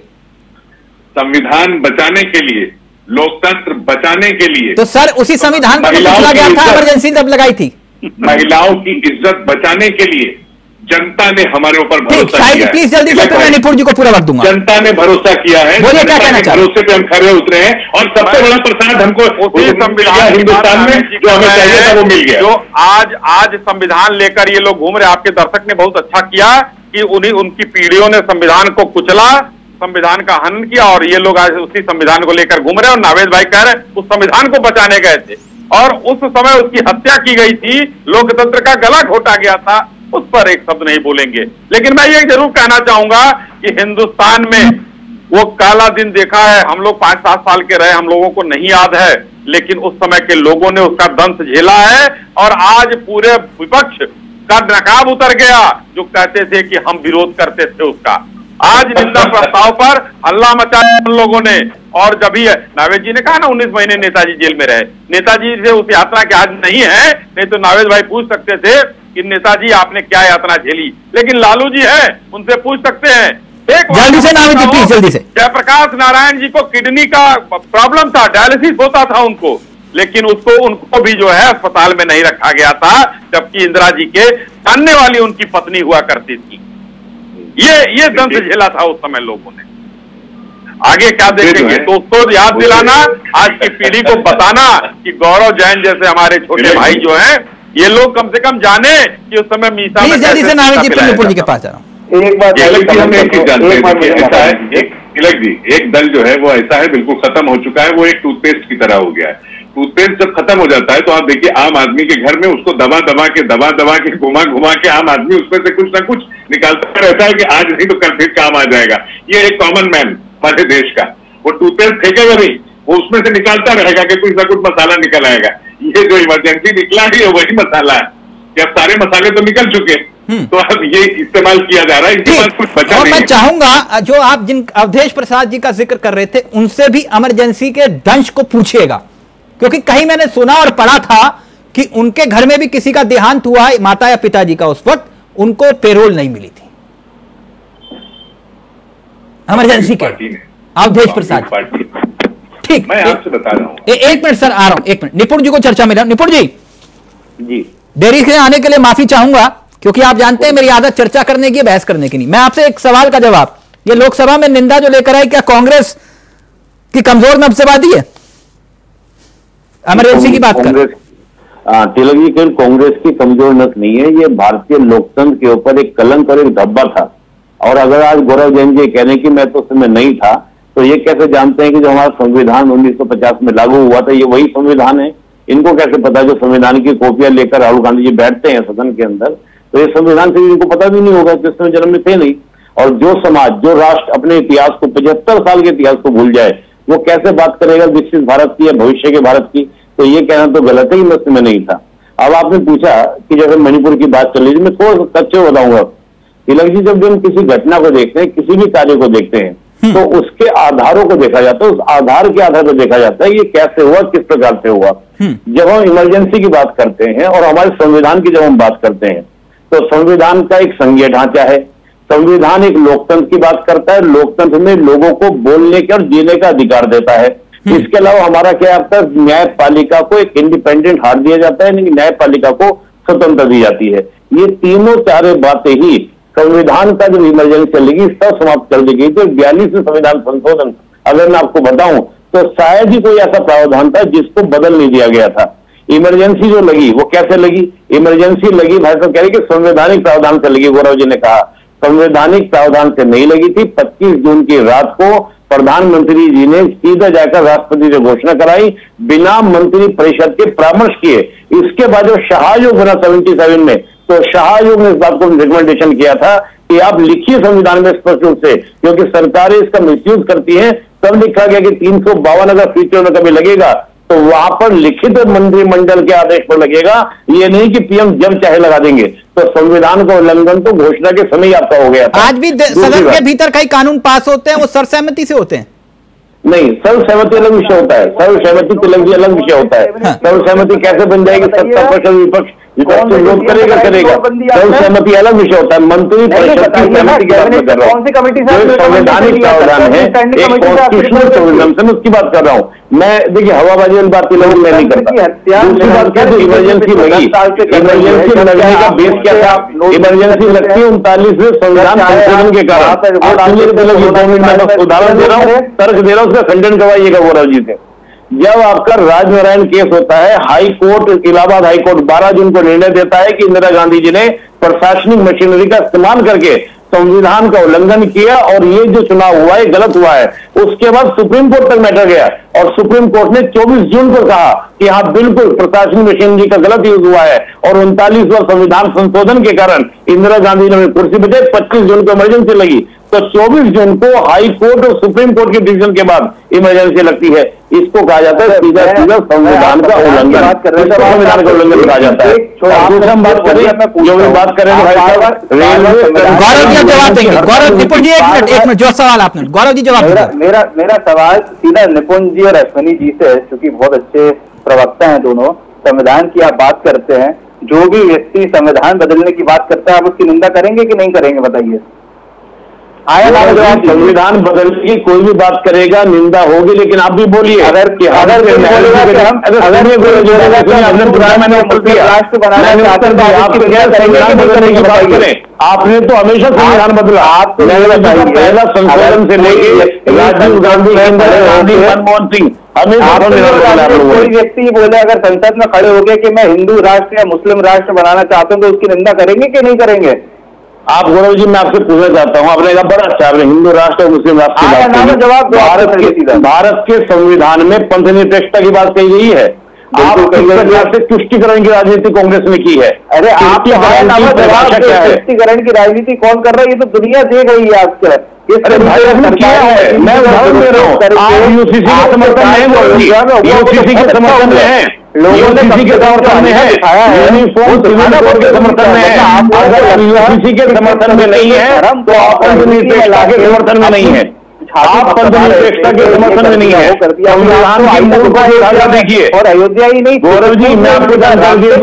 संविधान बचाने के लिए, लोकतंत्र बचाने के लिए। तो सर उसी संविधान को पूछा गया था, इमरजेंसी तब लगाई थी। महिलाओं की इज्जत बचाने के लिए जनता ने हमारे ऊपर भरोसा किया है। प्लीज जल्दी से, मैं निपुण जी को पूरा वक्त दूंगा। जनता ने भरोसा किया है, बोलिए क्या कहना चाहते हैं? भरोसे पे हम खड़े उतरे हैं और सबसे बड़ा प्रसाद हमको हिंदुस्तान में जो हमें चाहिए था वो मिल गया। जो आज संविधान लेकर ये लोग घूम रहे, आपके दर्शक ने बहुत अच्छा किया कि उनकी पीढ़ियों ने संविधान को कुचला, संविधान का हनन किया और ये लोग आज उसी संविधान को लेकर घूम रहे हैं। और नावेद भाई कह रहे उस संविधान को बचाने गए थे और उस समय उसकी हत्या की गई थी, लोकतंत्र का गला घोटा गया था, उस पर एक शब्द नहीं बोलेंगे। लेकिन मैं ये जरूर कहना चाहूंगा कि हिंदुस्तान में वो काला दिन देखा है, हम लोग 5-7 साल के रहे, हम लोगों को नहीं याद है, लेकिन उस समय के लोगों ने उसका दंश झेला है और आज पूरे विपक्ष का नकाब उतर गया जो कहते थे कि हम विरोध करते थे उसका। आज निंदा प्रस्ताव पर हल्ला मचाया उन लोगों ने। और जब ही नावेद जी ने कहा ना 19 महीने नेताजी जेल में रहे, नेताजी से उस यात्रा के आज नहीं है, नहीं तो नावेद भाई पूछ सकते थे कि नेताजी आपने क्या यात्रा झेली। लेकिन लालू जी है, उनको पूछ सकते हैं। एक जल्दी से नावेद जी प्लीज, जल्दी से। जयप्रकाश नारायण जी को किडनी का प्रॉब्लम था, डायलिसिस होता था उनको, लेकिन उनको भी जो है अस्पताल में नहीं रखा गया था, जबकि इंदिरा जी के जानने वाली उनकी पत्नी हुआ करती थी। ये दंश झेला था उस समय लोगों ने। आगे क्या देखेंगे तो उसको याद दिलाना, आज की पीढ़ी को बताना कि गौरव जैन जैसे हमारे छोटे भाई जो हैं, ये लोग कम से कम जाने कि उस समय मीसा में जल्दी से नावेद जी पिल्लूपुर जी के पास जा रहा हूँ। एक बात हम एक चीज जानते हैं कि ऐसा है, तिलक जी, एक दल जो है वो ऐसा है बिल्कुल खत्म हो चुका है, वो एक टूथपेस्ट की तरह हो गया है। टूथपेस्ट जब खत्म हो जाता है तो आप देखिए आम आदमी के घर में उसको दबा दबा के घुमा के आम आदमी उसमें से कुछ ना कुछ निकालता रहता है कि आज नहीं तो कल फिर काम आ जाएगा। ये एक कॉमन मैन हमारे देश का, वो टूथपेस्ट फेंकेगा नहीं, वो उसमें से निकालता रहेगा कि कुछ ना कुछ मसाला निकल आएगा। ये जो इमरजेंसी निकला है वही मसाला है, अब सारे मसाले तो निकल चुके, तो अब ये इस्तेमाल किया जा रहा है, इनके पास कुछ बचा नहीं है। मैं चाहूंगा जो आप जिन अवधेश प्रसाद जी का जिक्र कर रहे थे उनसे भी इमरजेंसी के दंश को पूछिएगा, क्योंकि कहीं मैंने सुना और पढ़ा था कि उनके घर में भी किसी का देहांत हुआ है, माता या पिताजी का, उस वक्त उनको पेरोल नहीं मिली थी इमरजेंसी के। अवधेश प्रसाद, ठीक, मैं आपसे बता रहा हूं। एक मिनट सर, आ रहा हूं, एक मिनट। निपुण जी को चर्चा मिला। निपुण जी, देरी से आने के लिए माफी चाहूंगा, क्योंकि आप जानते हैं मेरी आदत चर्चा करने की, बहस करने की नहीं। मैं आपसे एक सवाल का जवाब, ये लोकसभा में निंदा जो लेकर आई, क्या कांग्रेस की कमजोर नब्जवादी है? इमरजेंसी की बात कर। तिलक जी, केवल कांग्रेस की कमजोर नस नहीं है, ये भारतीय लोकतंत्र के ऊपर एक कलंक और एक धब्बा था। और अगर आज गौरव जैन जी कहने की मैं तो उस समय नहीं था, तो ये कैसे जानते हैं कि जो हमारा संविधान 1950 में लागू हुआ था ये वही संविधान है? इनको कैसे पता? जो संविधान की कॉपियां लेकर राहुल गांधी जी बैठते हैं सदन के अंदर, तो ये संविधान से इनको पता भी नहीं होगा कि उस समय जन्म में थे नहीं। और जो समाज, जो राष्ट्र अपने इतिहास को, 75 साल के इतिहास को भूल जाए, वो कैसे बात करेगा विकसित भारत की या भविष्य के भारत की? तो ये कहना तो गलत है कि मैं उसमें नहीं था। अब आपने पूछा कि जैसे मणिपुर की बात चल रही थी, मैं थोड़ा सा तथ्य बताऊंगा तिलक जी। जब हम किसी घटना को देखते हैं, किसी भी कार्य को देखते हैं, तो उसके आधारों को देखा जाता है, उस आधार के आधार पर देखा जाता है ये कैसे हुआ, किस प्रकार से हुआ। जब हम इमरजेंसी की बात करते हैं और हमारे संविधान की जब हम बात करते हैं, तो संविधान का एक संघीय ढांचा है। संविधान एक लोकतंत्र की बात करता है, लोकतंत्र में लोगों को बोलने के और जीने का अधिकार देता है। इसके अलावा हमारा क्या आता है, न्यायपालिका को एक इंडिपेंडेंट हाथ दिया जाता है, न्यायपालिका को स्वतंत्रता दी जाती है। ये तीनों चारों बातें ही संविधान का जब इमरजेंसी चलेगी सब समाप्त कर दी गई। तो 42वें संविधान संशोधन अगर मैं आपको बताऊं तो शायद ही कोई ऐसा प्रावधान था जिसको बदल नहीं दिया गया था। इमरजेंसी जो लगी वो कैसे लगी? इमरजेंसी लगी भाई साहब कह रहे कि संवैधानिक प्रावधान से लगी। गौरव जी ने कहा संवैधानिक प्रावधान से नहीं लगी थी। 25 जून की रात को प्रधानमंत्री जी ने सीधा जाकर राष्ट्रपति से घोषणा कराई बिना मंत्री परिषद के परामर्श किए। इसके बाद जो शाह आयोग बना 77 में, तो शाह आयोग ने इस बात को रिकमेंडेशन किया था कि आप लिखिए संविधान में स्पष्ट रूप से, क्योंकि सरकारें इसका मिसयूज करती हैं। तब लिखा गया कि 352 अगर फ्यूचर में कभी लगेगा तो वहां पर लिखित मंत्रिमंडल के आदेश पर लगेगा, ये नहीं कि पीएम जब चाहे लगा देंगे। तो संविधान का उल्लंघन तो घोषणा के समय ही आपका हो गया था। आज भी सदन के भीतर कई कानून पास होते हैं वो सर्वसहमति से होते हैं। नहीं, सर्वसहमति अलग विषय होता है, सर्वसहमति तिलक जी अलग विषय होता है। सर्वसहमति कैसे बन जाएगी? 70% विपक्ष विरोध करेगा। सर्वसहमति अलग विषय होता है। मंत्री परिषद की सहमति की बात मैं कर रहा हूँ। जो संवैधानिक प्रावधान है, एक कॉन्स्टिट्यूशनल प्रोविजन से उसकी बात कर रहा हूँ मैं। देखिए हवाबाजी वाली बात तिलक मैं नहीं करता। दूसरी बात क्या थी, इमरजेंसी लगी। इमरजेंसी लगने का बेस क्या था? इमरजेंसी लगती है 39वें संविधान संशोधन के कारण। उदाहरण दे रहा हूँ, तर्क दे रहा हूँ, उसका खंडन करवाइएगा गौरव जी से। जब आपका राजनारायण केस होता है, high court, Allahabad high court 12 जून को निर्णय देता है कि इंदिरा गांधी जी ने प्रशासनिक मशीनरी का इस्तेमाल करके संविधान का उल्लंघन किया और ये जो चुनाव हुआ है गलत हुआ है। उसके बाद सुप्रीम कोर्ट तक मैटर गया और सुप्रीम कोर्ट ने 24 जून को कहा कि हाँ बिल्कुल प्रशासनिक मशीनरी का गलत यूज हुआ है और 39वां संविधान संशोधन के कारण इंदिरा गांधी ने कुर्सी बचाई। 25 जून को इमरजेंसी लगी, तो 24 जून को हाई कोर्ट और सुप्रीम कोर्ट के डिसीजन के बाद इमरजेंसी लगती है। इसको कहा जाता है सीधा सीधा संविधान का उल्लंघन, संविधान का उल्लंघन कहा जाता है। हम बात करें जो भी बात करें गौरव जी जवाब देंगे। गौरव निपुण जी एक मिनट जो सवाल आपने, गौरव जी जवाब। मेरा सवाल सीधा निपुण जी और अश्विनी जी से है, क्योंकि बहुत अच्छे प्रवक्ता हैं दोनों। संविधान की आप बात करते हैं, जो भी व्यक्ति संविधान बदलने की बात करता है आप उसकी निंदा करेंगे कि नहीं करेंगे, बताइए। संविधान बदलने की कोई भी बात करेगा निंदा होगी, लेकिन आप भी बोलिए अगर आपने तो हमेशा संविधान बदला। आप पहला संशोधन से लेके राजीव गांधी, मनमोहन सिंह, कोई व्यक्ति बोले अगर संसद में खड़े हो गए कि मैं हिंदू राष्ट्र या मुस्लिम राष्ट्र बनाना चाहता हूं तो उसकी निंदा करेंगे कि नहीं करेंगे? आप गौरव जी मैं आपसे पूछना चाहता हूं, आपने कहा बड़ा अच्छा आपने हिंदू राष्ट्र और मुस्लिम राष्ट्र की बात, जवाब भारत के संविधान में पंथनिरपेक्षता की बात कही गई है। आप से तुष्टिकरण की राजनीति कांग्रेस ने की है। अरे आप तुष्टिकरण की राजनीति कौन कर रहा है? ये तो दुनिया देख रही है आपसे। किया है, मैं उदाहरण दे रहा हूँ। आप यूसीसी के समर्थन में है, यूसीसी के समर्थन में है, लोगों ने यूसीसी के समर्थन में है, यूनिफॉर्म सिविल कोड के समर्थन में है। अगर यूसीसी के समर्थन में नहीं है तो आप पंथनिरपेक्षता के समर्थन में नहीं है, आप पंथनिरपेक्षता के समर्थन में नहीं है। संविधान के मूल को देखिए और अयोध्या ही नहीं। गौरव जी मैं आपको जानकारी दे दूं, जो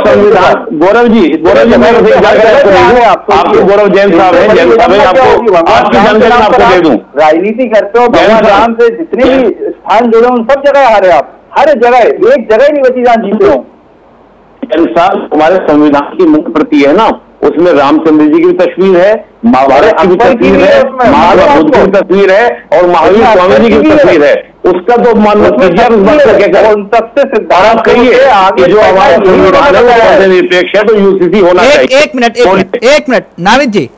संविधान गौरव जी मैं आपको गौरव जैन साहब है, जैन साहब है, आपको आपकी जानकारी आपको दे दूं। राजनीति करते हो राम से जितने भी स्थान जुड़े उन सब जगह हारे आप, हर जगह एक जगह नहीं बची जहां जीते हो। जैन साहब हमारे संविधान की मुख्य प्रति है ना, उसमें रामचंद्र जी की तस्वीर है, महाभारत की भी तस्वीर है, महात्मा बुद्ध की तस्वीर है और महावीर स्वामी जी की तस्वीर है। उसका तो मान सबसे सिद्धांत कहिए कि जो हमारा संविधान है निरपेक्ष है तो यूसीसी होना चाहिए। एक मिनट नाविद जी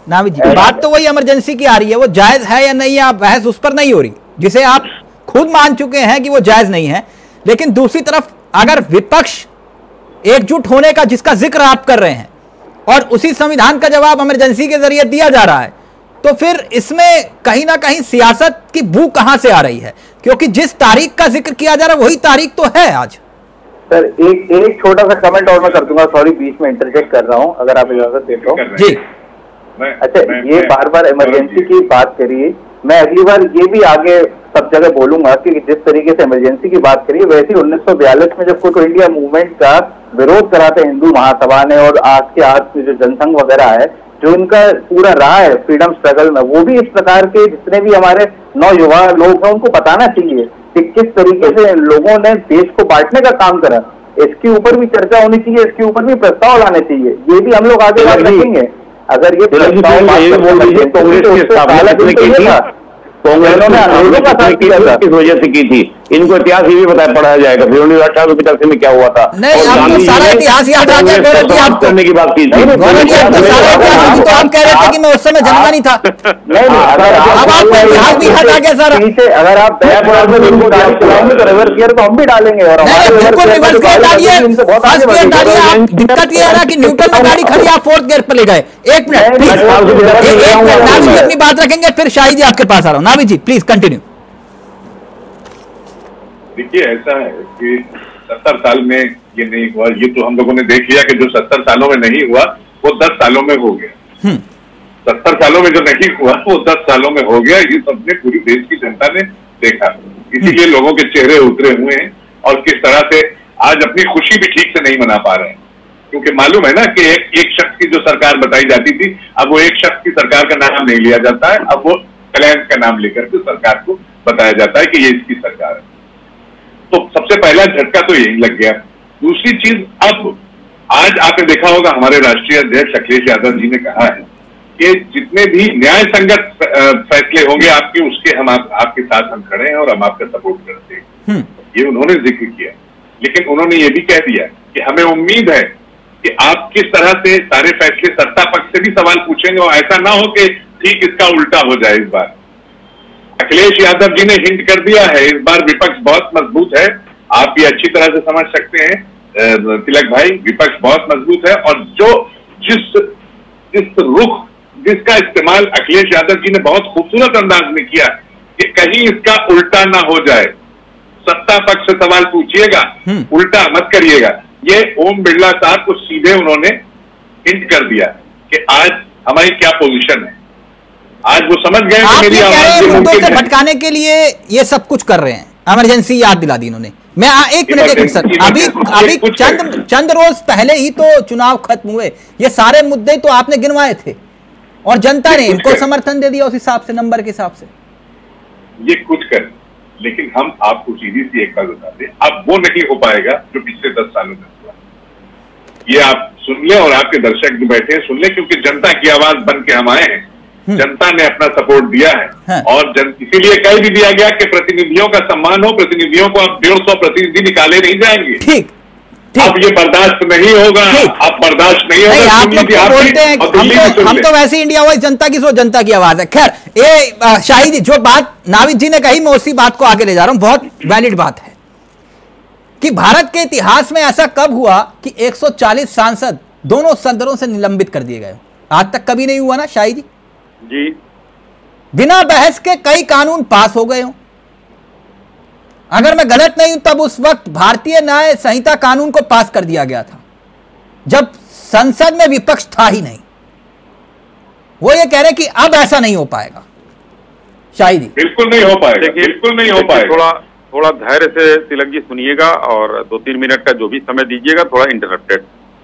बात तो वही इमरजेंसी की आ रही है, वो जायज है या नहीं है, बहस उस पर नहीं हो रही, जिसे आप खुद मान चुके हैं कि वो जायज नहीं है। लेकिन दूसरी तरफ अगर विपक्ष एकजुट होने का जिसका जिक्र आप कर रहे हैं और उसी संविधान का जवाब इमरजेंसी के जरिए दिया जा रहा है, तो फिर इसमें कहीं ना कहीं सियासत की बू कहां से आ रही है? क्योंकि जिस तारीख का जिक्र किया जा रहा है वही तारीख तो है आज। सर एक छोटा सा कमेंट और मैं कर दूंगा, सॉरी बीच में इंटरजेक्ट कर रहा हूं, अगर आप इजाजत देते हो जी। अच्छा ये बार बार इमरजेंसी की बात करिए, मैं अगली बार ये भी आगे सब जगह बोलूंगा कि जिस तरीके से इमरजेंसी की बात करिए वैसे ही 1942 में जब क्विट इंडिया मूवमेंट का विरोध करा था हिंदू महासभा ने और आज के आज जो जनसंघ वगैरह है जो इनका पूरा रहा है फ्रीडम स्ट्रगल में, वो भी इस प्रकार के जितने भी हमारे नौयुवा लोग हैं उनको बताना चाहिए कि किस तरीके से लोगों ने देश को बांटने का काम करा। इसके ऊपर भी चर्चा होनी चाहिए, इसके ऊपर भी प्रस्ताव लाने चाहिए, ये भी हम लोग आगे बात रखेंगे। अगर ये कांग्रेस ने किस वजह से की थी, इनको इतिहास ये भी बताया पढ़ाया जाएगा फिर 1958 में क्या हुआ था। नहीं आपको सारा इतिहास याद आ गया गौरव जी, आप करने की बात की थी। गौरव जी आपको सारा इतिहास, तो आप कह रहे थे कि मैं उस समय जन्मा नहीं था। अब आपको इतिहास भी याद आ गया सारा। अगर आप रिवर्स गियर तो हम भी डालेंगे और बिल्कुल रिवर्स गियर डालिए, फर्स्ट गियर डालिए। दिक्कत ये है ना कि न्यूट्रल में गाड़ी खड़ी, आप फोर्थ गियर पर ले गए। एक मिनट नाविद जी अपनी बात रखेंगे, फिर शाही जी आपके पास आ रहा हूँ। नाविद जी प्लीज कंटिन्यू। देखिए ऐसा है कि 70 साल में ये नहीं हुआ, ये तो हम लोगों ने देख लिया कि जो 70 सालों में नहीं हुआ वो 10 सालों में हो गया। 70 सालों में जो नहीं हुआ वो 10 सालों में हो गया, ये सबने पूरी देश की जनता ने देखा। इसीलिए लोगों के चेहरे उतरे हुए हैं और किस तरह से आज अपनी खुशी भी ठीक से नहीं मना पा रहे हैं, क्योंकि मालूम है ना कि एक शख्स की जो सरकार बताई जाती थी अब वो एक शख्स की सरकार का नाम नहीं लिया जाता है, अब वो अलायंस का नाम लेकर के सरकार को बताया जाता है कि ये इसकी सरकार है। तो सबसे पहला झटका तो यही लग गया। दूसरी चीज, अब आज आपने देखा होगा हमारे राष्ट्रीय अध्यक्ष अखिलेश यादव जी ने कहा है कि जितने भी न्याय संगत फैसले होंगे आपके, उसके हम आपके साथ हम खड़े हैं और हम आपका सपोर्ट करते हैं। ये उन्होंने जिक्र किया, लेकिन उन्होंने ये भी कह दिया कि हमें उम्मीद है कि आप किस तरह से सारे फैसले सत्ता पक्ष से भी सवाल पूछेंगे और ऐसा ना हो कि ठीक इसका उल्टा हो जाए। इस बार अखिलेश यादव जी ने हिंट कर दिया है, इस बार विपक्ष बहुत मजबूत है। आप ये अच्छी तरह से समझ सकते हैं तिलक भाई, विपक्ष बहुत मजबूत है और जो जिस रुख जिसका इस्तेमाल अखिलेश यादव जी ने बहुत खूबसूरत अंदाज में किया कि कहीं इसका उल्टा ना हो जाए। सत्ता पक्ष से सवाल पूछिएगा, उल्टा मत करिएगा। ये ओम बिरला साहब को सीधे उन्होंने हिंट कर दिया कि आज हमारी क्या पोजीशन है। आज वो समझ गए कि मेरी आवाज मुद्दों से भटकाने के लिए ये सब कुछ कर रहे हैं। इमरजेंसी याद दिला दी इन्होंने। मैं एक मिनट सर, अभी चंद रोज पहले ही तो चुनाव खत्म हुए, ये सारे मुद्दे तो आपने गिनवाए थे और जनता ने इनको समर्थन दे दिया उस हिसाब से, नंबर के हिसाब से। ये कुछ कर, लेकिन हम आपको सीधी सी एक बात बता दें, अब वो नहीं हो पाएगा जो पिछले 10 सालों में हुआ। ये आप सुन लें और आपके दर्शक जो बैठे हैं सुन लें, क्योंकि जनता की आवाज बन के हम आए हैं, जनता ने अपना सपोर्ट दिया है और इसीलिए कह भी दिया गया कि प्रतिनिधियों का सम्मान हो। प्रतिनिधियों को अब 150 प्रतिनिधि निकाले नहीं जाएंगे। ठीक, अब ये बर्दाश्त नहीं होगा, अब बर्दाश्त नहीं होगा। आप लोग बोलते हैं हम तो वैसे इंडिया वाइज जनता की जनता की आवाज है। खैर, ये शाहिद जी जो बात नाविद जी ने कही, मैं उसी बात को आगे ले जा रहा हूं। बहुत वैलिड बात है कि भारत के इतिहास में ऐसा कब हुआ कि 140 सांसद दोनों सदनों से निलंबित कर दिए गए। आज तक कभी नहीं हुआ ना शाहिद जी। बिना बहस के कई कानून पास हो गए हों। अगर मैं गलत नहीं हूं तब उस वक्त भारतीय न्याय संहिता कानून को पास कर दिया गया था जब संसद में विपक्ष था ही नहीं। वो ये कह रहे कि अब ऐसा नहीं हो पाएगा। शायद बिल्कुल नहीं हो पाएगा, बिल्कुल नहीं हो पाएगा। थोड़ा धैर्य से तिलक जी सुनिएगा और 2-3 मिनट का जो भी समय दीजिएगा, थोड़ा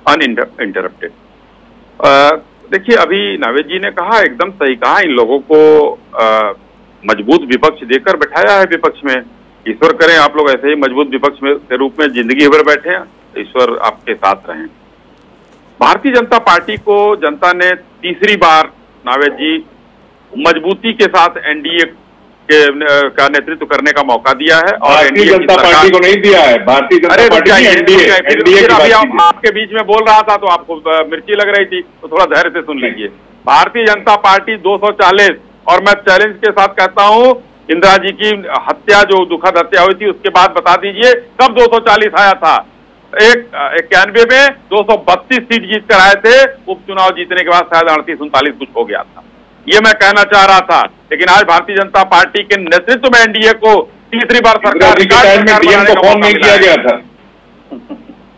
अनइंटरप्टेड। देखिए, अभी नावेद जी ने कहा, एकदम सही कहा। इन लोगों को मजबूत विपक्ष देकर बैठाया है विपक्ष में। ईश्वर करें आप लोग ऐसे ही मजबूत विपक्ष में के रूप में जिंदगी भर बैठे हैं, ईश्वर आपके साथ रहें। भारतीय जनता पार्टी को जनता ने तीसरी बार नावेद जी मजबूती के साथ एनडीए का नेतृत्व करने का मौका दिया है और भारतीय जनता पार्टी को नहीं दिया है। भारतीय जनता पार्टी एनडीए आपके बीच में बोल रहा था तो आपको मिर्ची लग रही थी, तो थोड़ा धैर्य से सुन लीजिए। भारतीय जनता पार्टी 240, और मैं चैलेंज के साथ कहता हूं, इंदिरा जी की हत्या जो दुखद हत्या हुई थी उसके बाद बता दीजिए कब 240 आया था। 91 में 232 सीट जीत कर आए थे, उपचुनाव जीतने के बाद शायद 38-39 कुछ हो गया था। ये मैं कहना चाह रहा था। लेकिन आज भारतीय जनता पार्टी के नेतृत्व में एनडीए को तीसरी बार सरकार डीएम को फोन नहीं किया गया था।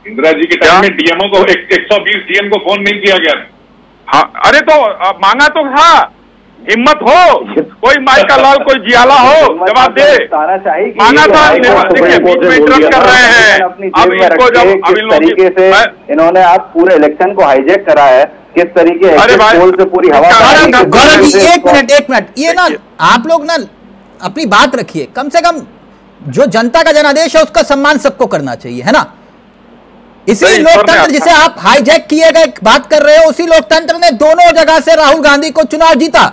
इंदिरा जी के टाइम में डीएमओ को 120 डीएम को फोन नहीं किया गया था। हाँ, अरे तो मांगा तो था, हिम्मत हो, कोई माइका लाल, कोई जियाला हो, जवाब दे। मांगा था, इंटरप्ट कर रहे हैं। अब इनको जब तरीके से इन्होंने आप पूरे इलेक्शन को हाईजैक करा है, किस तरीके से पूरी हवा। गौरव जी एक मिनट, ये ना आप लोग ना अपनी बात रखिए। कम से कम जो जनता का जनादेश है उसका सम्मान सबको करना चाहिए, है ना। इसी लोकतंत्र जिसे आप हाईजैक किए गए बात कर रहे हो, उसी लोकतंत्र ने दोनों जगह से राहुल गांधी को चुनाव जीता।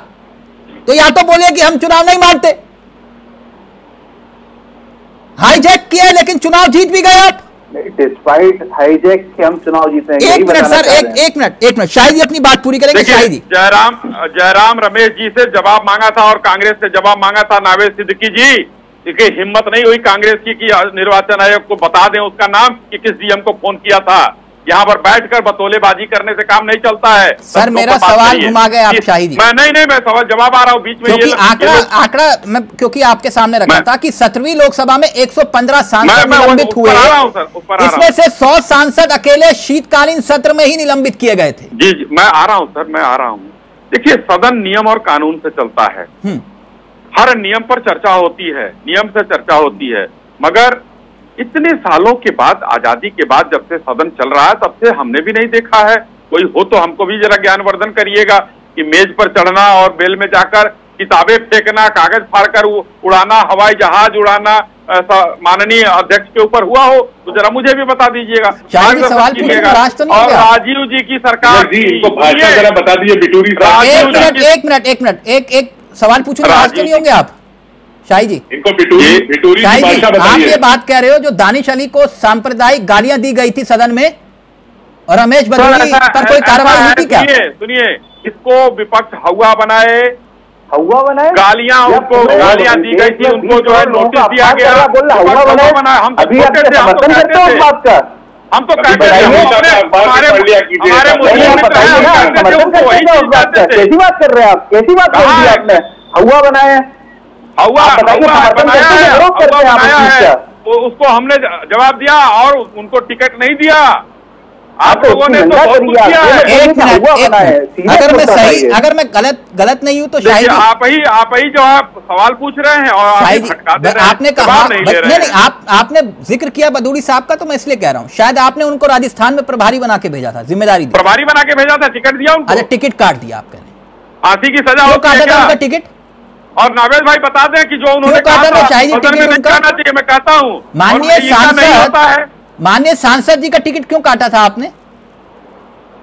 तो या तो बोलिए कि हम चुनाव नहीं मानते, हाईजैक किया लेकिन चुनाव जीत भी गए आप। डिस्पाइट हाईजैक के हम चुनाव जीतेंगे। एक मिनट सर, एक मिनट शाहिद जी अपनी बात पूरी करेंगे। शाहिद जी, जयराम रमेश जी से जवाब मांगा था और कांग्रेस से जवाब मांगा था नावेद सिद्दीकी जी, क्योंकि हिम्मत नहीं हुई कांग्रेस की कि निर्वाचन आयोग को बता दें उसका नाम कि किस डीएम को फोन किया था। यहाँ पर बैठकर बतौलेबाजी करने से काम नहीं चलता है। सर मेरा सवाल घुमा गए आप शाहिद जी। मैं नहीं सवाल जवाब आ रहा हूँ बीच में। क्योंकि आंकड़ा मैं क्योंकि आपके सामने रखा था कि 17वीं लोकसभा में 115 सांसद निलंबित हुए, इसमें से 100 सांसद अकेले शीतकालीन सत्र में ही निलंबित किए गए थे। जी मैं आ रहा हूँ सर, मैं आ रहा हूँ। देखिए, सदन नियम और कानून से चलता है, हर नियम पर चर्चा होती है, नियम से चर्चा होती है। मगर इतने सालों के बाद, आजादी के बाद जब से सदन चल रहा है तब से हमने भी नहीं देखा है। कोई हो तो हमको भी जरा ज्ञानवर्धन करिएगा कि मेज पर चढ़ना और बेल में जाकर किताबें फेंकना, कागज फाड़कर उड़ाना, हवाई जहाज उड़ाना माननीय अध्यक्ष के ऊपर हुआ हो तो जरा मुझे भी बता दीजिएगा। और राजीव जी की सरकार बता दीजिए बिटूरी साहब। एक मिनट एक सवाल पूछूं, राज तो नहीं होंगे आप शाही जी? इनको बिटूरी शाही जी, आप ये बात कह रहे हो जो दानिश अली को सांप्रदायिक गालियां दी गई थी सदन में, और रमेश बदूरी पर कोई कार्रवाई हुई थी क्या? सुनिए, इसको विपक्ष हवा बनाए, गालियां, उनको गालियां दी गई थी, उनको जो है नोटिस दिया गया, हम तो कहते थे, हम तो कहते थे, हमारे मोदी मित्र हैं, हम कहते थे उनको वही चीज कहते थे। कैसी बात कर रहे हैं आप? कैसी बात कर दी आपने? हवा बनाया है, बनाया है, उसको हमने जवाब दिया और उनको टिकट नहीं दिया। आप लोगों ने तो बहुत कुछ किया है। अगर मैं गलत नहीं हूं तो शायद आप ही जो है सवाल पूछ रहे हैं और आपने कहा नहीं, आपने जिक्र किया बदूरी साहब का, तो मैं इसलिए कह रहा हूं शायद आपने उनको राजस्थान में प्रभारी बना के भेजा था, जिम्मेदारी दी, प्रभारी बना के भेजा था, टिकट दिया उनको। अच्छा, टिकट काट दिया आप कह रहे हैं? फांसी की सजा होती है क्या उनका टिकट? और नावेद भाई बता दें कि जो उन्होंने कहा था सदन में नहीं कहना चाहिए, मैं कहता हूं माननीय सांसद जी का टिकट क्यों काटा था आपने?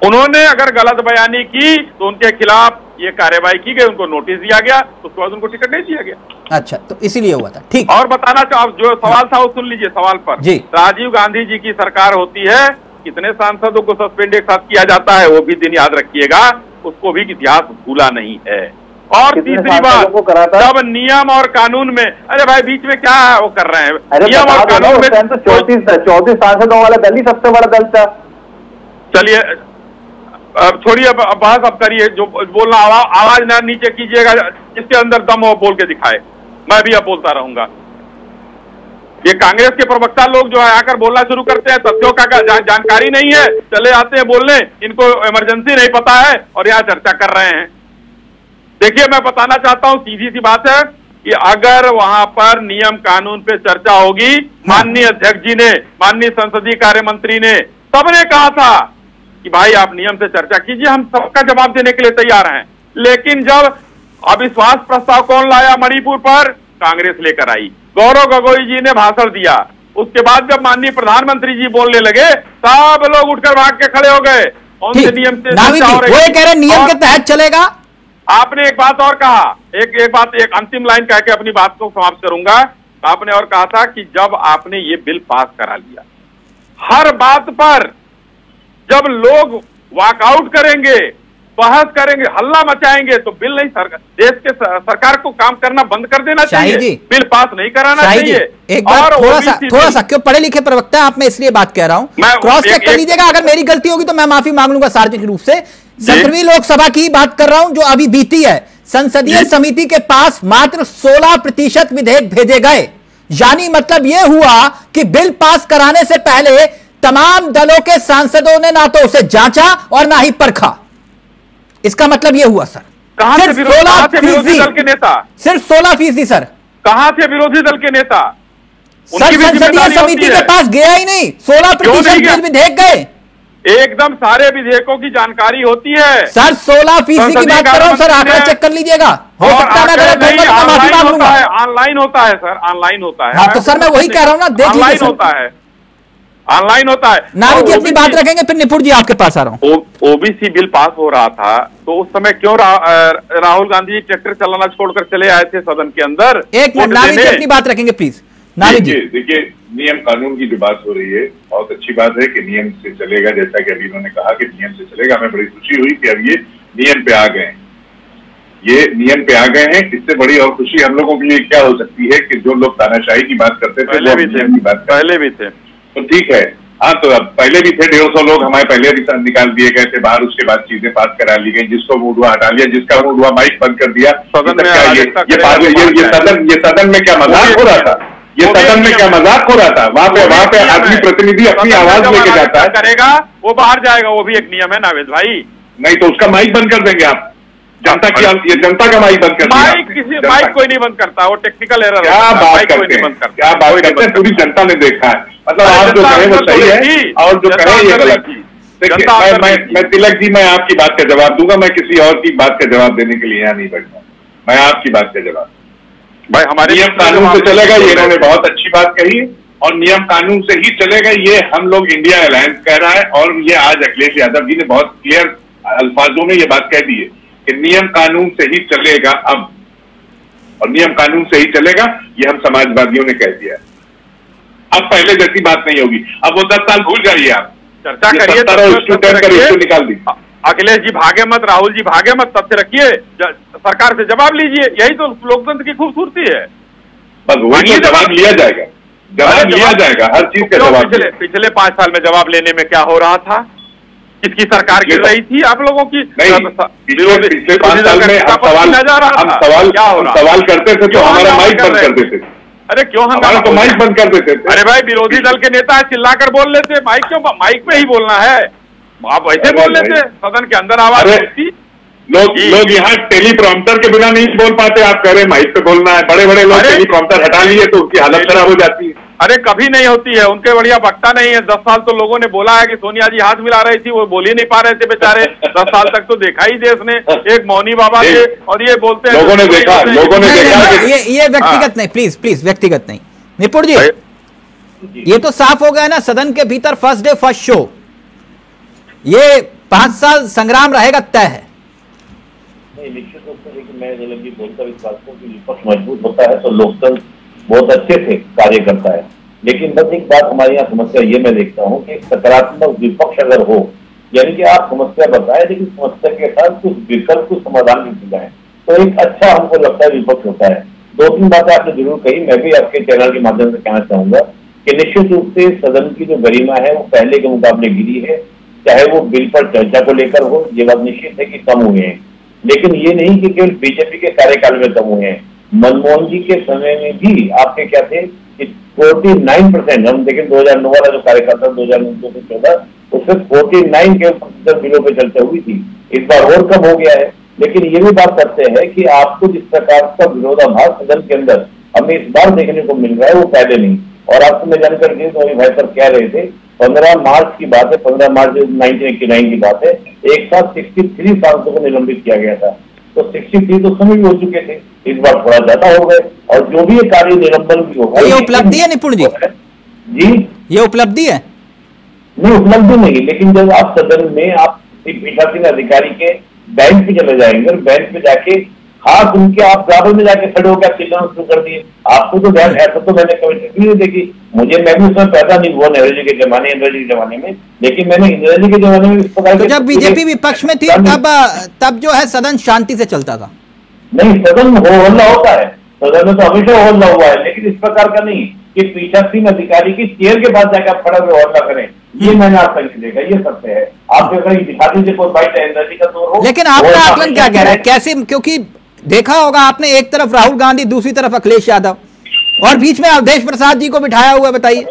उन्होंने अगर गलत बयानी की तो उनके खिलाफ ये कार्रवाई की गई, उनको नोटिस दिया गया, तो उसके बाद उनको टिकट नहीं दिया गया। अच्छा, तो इसीलिए हुआ था। ठीक। और बताना चाहो, जो सवाल था वो सुन लीजिए। सवाल पर जी, राजीव गांधी जी की सरकार होती है, कितने सांसदों को सस्पेंड एक साथ किया जाता है, वो भी दिन याद रखिएगा, उसको भी इतिहास भूला नहीं है। और तीसरी बात, जब नियम और कानून में, अरे भाई बीच में क्या वो कर रहे हैं, नियम और कानून में 34 सांसदों वाला दल ही सबसे बड़ा दल था। चलिए छोड़िए बहस, अब करिए, जो बोलना आवाज ना नीचे कीजिएगा, जिसके अंदर दम हो बोल के दिखाए, मैं भी अब बोलता रहूंगा। ये कांग्रेस के प्रवक्ता लोग जो है आकर बोलना शुरू करते हैं, तथ्यों का जानकारी नहीं है, चले आते हैं बोलने, इनको इमरजेंसी नहीं पता है और यहाँ चर्चा कर रहे हैं। देखिए, मैं बताना चाहता हूं, सीधी सी बात है कि अगर वहां पर नियम कानून पे चर्चा होगी, माननीय अध्यक्ष जी ने, माननीय संसदीय कार्य मंत्री ने, सबने कहा था कि भाई आप नियम से चर्चा कीजिए, हम सबका जवाब देने के लिए तैयार हैं। लेकिन जब अविश्वास प्रस्ताव कौन लाया मणिपुर पर? कांग्रेस लेकर आई, गौरव गोगोई जी ने भाषण दिया, उसके बाद जब माननीय प्रधानमंत्री जी बोलने लगे, सब लोग उठकर भाग के खड़े हो गए। कौन से नियम से चर्चा हो रही है? वो कह रहे नियम के तहत चलेगा। आपने एक बात और कहा, एक अंतिम लाइन कह के अपनी बात को समाप्त करूंगा। आपने और कहा था कि जब आपने ये बिल पास करा लिया, हर बात पर जब लोग वॉकआउट करेंगे, बहस करेंगे, हल्ला मचाएंगे, तो बिल नहीं, देश के सरकार को काम करना बंद कर देना चाहिए, बिल पास नहीं कराना चाहिए। एक बार थोड़ा सा क्यों पढ़े लिखे प्रवक्ता आप, मैं इसलिए बात कह रहा हूं, क्रॉस चेक कर लीजिएगा, अगर मेरी गलती होगी तो मैं माफी मांग लूंगा सार्वजनिक रूप से। 17वीं लोकसभा की बात कर रहा हूं जो अभी बीती है, संसदीय समिति के पास मात्र 16% विधेयक भेजे गए, यानी मतलब यह हुआ कि बिल पास कराने से पहले तमाम दलों के सांसदों ने ना तो उसे जांचा और ना ही परखा। इसका मतलब यह हुआ सर, कहां से विरोधी दल के नेता? सिर्फ 16% सर। कहां से विरोधी दल के नेता? सर संसदीय समिति के पास गया ही नहीं, 16% विधेयक गए। एकदम सारे विधेयकों की जानकारी होती है सर। 16% की बात कर रहा हूं सर, आंकड़ा चेक कर लीजिएगा, हो सकता है ऑनलाइन होता है सर, ऑनलाइन होता है। हाँ तो सर मैं वही कह रहा हूं ना, देख लीजिए, ऑनलाइन होता है। नारी जी अपनी बात रखेंगे, फिर निपुण जी आपके पास आ रहा हूं। ओबीसी बिल पास हो रहा था तो उस समय क्यों राहुल गांधी जी ट्रैक्टर चलाना छोड़कर चले आए थे सदन के अंदर? एक मिनट, नारी जी अपनी बात रखेंगे प्लीज। नारी जी देखिए, नियम कानून की जो बात हो रही है, बहुत अच्छी बात है कि नियम से चलेगा, जैसा कि अभी उन्होंने कहा कि नियम से चलेगा। हमें बड़ी खुशी हुई कि अब ये नियम पे आ गए हैं, ये नियम पे आ गए हैं। इससे बड़ी और खुशी हम लोगों के लिए क्या हो सकती है कि जो लोग तानाशाही की बात करते थे, पहले भी थे, तो ठीक है। हाँ, तो अब पहले भी थे 150 लोग हमारे पहले भी निकाल दिए गए थे बाहर, उसके बाद चीजें पास करा ली गई, जिसको मूड हुआ हटा लिया, जिसका मूड हुआ माइक बंद कर दिया। ये सदन में क्या मजाक हो रहा था? ये सदन में क्या मजाक हो रहा था? वहाँ पे आदमी प्रतिनिधि अपनी आवाज लेके जाता है, करेगा वो बाहर जाएगा, वो भी एक नियम है नावेद भाई। नहीं तो उसका माइक बंद कर देंगे आप। जनता की, ये जनता का माइक बंद कर दिया। माइक कोई नहीं बंद करता, वो टेक्निकल एरर। क्या बात करते हैं? पूरी जनता ने देखा है, मतलब आप जो कहें वो सही है और जो कहें ये गलत। देखिए, मैं तिलक जी, मैं आपकी बात का जवाब दूंगा, मैं किसी और की बात का जवाब देने के लिए यहाँ नहीं बैठा, मैं आपकी बात का जवाब भाई। हमारे नियम कानून से चलेगा, ये इन्होंने बहुत अच्छी बात कही, और नियम कानून से ही चलेगा, ये हम लोग इंडिया अलायंस कह रहा है। और ये आज अखिलेश यादव जी ने बहुत क्लियर अल्फाजों में ये बात कह दी है कि नियम कानून से ही चलेगा अब, और नियम कानून से ही चलेगा, ये हम समाजवादियों ने कह दिया है। अब पहले जैसी बात नहीं होगी। अब वो 10 साल भूल जाइए आप, चर्चा करिए, निकाल दी। अखिलेश जी भागे मत, राहुल जी भागे मत, तथ्य रखिए, सरकार से जवाब लीजिए, यही तो लोकतंत्र की खूबसूरती है। बस वही जवाब लिया जाएगा, जवाब लिया जाएगा, हर चीज का जवाब। पिछले 5 साल में जवाब लेने में क्या हो रहा था? किसकी सरकार गिर रही थी? आप लोगों की। पिछले 5 साल में हम सवाल करते थे तो हमारा माइक बंद कर देते थे। अरे क्यों हमारा तो माइक बंद कर देते थे। अरे भाई, विरोधी दल के नेता चिल्लाकर बोल लेते, माइक क्यों? माइक पे ही बोलना है, आप वैसे बोल लेते, सदन के अंदर आवाज होती। लोग यहाँ टेलीप्रॉम्प्टर के बिना नहीं बोल पाते, आप कह रहे माइक पे बोलना है। बड़े बड़े लोग टेलीप्रॉम्प्टर हटा लिए तो उनकी हालत खराब हो जाती है। अरे कभी नहीं होती है, उनके बढ़िया वक्ता नहीं है। 10 साल तो लोगों ने बोला है कि सोनिया जी हाथ मिला रही थी, वो बोल ही नहीं पा रहे थे बेचारे। 10 साल तक तो देखा ही देश ने, एक मौनी बाबा थे और ये बोलते हैं लोगों ने देखा। ये व्यक्तिगत नहीं, प्लीज प्लीज व्यक्तिगत नहीं। निपुण जी, ये तो साफ हो गया ना, सदन के भीतर फर्स्ट डे फर्स्ट शो, ये 5 साल संग्राम रहेगा तय है। निश्चित रूप से, लेकिन मैं जी बोलकर इस बात को कि विपक्ष मजबूत होता है तो लोकतंत्र बहुत अच्छे से कार्य करता है। लेकिन बस एक बात हमारे यहाँ समस्या ये मैं देखता हूँ कि सकारात्मक विपक्ष अगर हो, यानी कि आप समस्या बताएं लेकिन समस्या के साथ कुछ विकल्प, कुछ समाधान भी दिखाएं, तो एक अच्छा हमको लगता है विपक्ष होता है। 2-3 बातें आपने जरूर कही, मैं भी आपके चैनल के माध्यम से कहना चाहूंगा कि निश्चित रूप से सदन की जो गरिमा है वो पहले के मुकाबले गिरी है, चाहे वो बिल पर चर्चा को लेकर हो, ये बात निश्चित है कि कम हुए हैं। लेकिन ये नहीं कि केवल बीजेपी के कार्यकाल में कम हुए हैं, मनमोहन जी के समय में भी आपके क्या थे कि 49%, हम देखें 2009 वाला जो कार्यकाल था 2009 से 2014, उसमें 49 के प्रतिशत बिलों पर चर्चा हुई थी। इस बार और कम हो गया है। लेकिन ये भी बात करते हैं कि आपको जिस प्रकार का विरोधाभास सदन के अंदर हमें इस बार देखने को मिल रहा है वो पहले नहीं। और आपको मैं जानकारी दी तो भाई साहब कह रहे थे 15 मार्च की बात है, 15 मार्च 1989 की बात है, एक साथ 63 सांसदों को निलंबित किया गया था। तो 63 तो समय भी हो चुके थे, इस बार थोड़ा ज्यादा हो गए। और जो भी ये कार्य निलंबन भी होगा, ये उपलब्धि है निपुण जी? जी, ये उपलब्धि है? नहीं, उपलब्धि नहीं, लेकिन जब आप सदन में आप पीठासीन अधिकारी के बैंक पे चले जाएंगे और बैंक पे जाके हाथ उनके आप बराबर में जाके खड़े होकर चिल्लाना शुरू कर दिए, आपको तो ध्यान ऐसा तो मैंने कभी नहीं देखी। मैं भी उसमें पैदा नहीं हुआ नेहरू जी के जमाने, इंदिरा जी के जमाने में, लेकिन मैंने इंदिरा जी के जमाने में इस प्रकार तो जब बीजेपी विपक्ष में थी तब जो है सदन शांति से चलता था। नहीं, सदन में हो हल्ला होता है, सदन में तो हमेशा हो हल्ला हुआ है, लेकिन इस प्रकार का नहीं कि पीठासीन अधिकारी की चेयर के पास जाकर आप खड़ा हुए हल्ला करें, ये मैंने आज तक नहीं देखा। ये सत्य है। आप कहीं दिखा दीजिए कोई बाइट इंदिरा जी का दौर हो। लेकिन आपका आकलन क्या कह रहा है? कैसे? क्योंकि देखा होगा आपने, एक तरफ राहुल गांधी, दूसरी तरफ अखिलेश यादव और बीच में अवधेश प्रसाद जी को बिठाया हुआ। बताइए,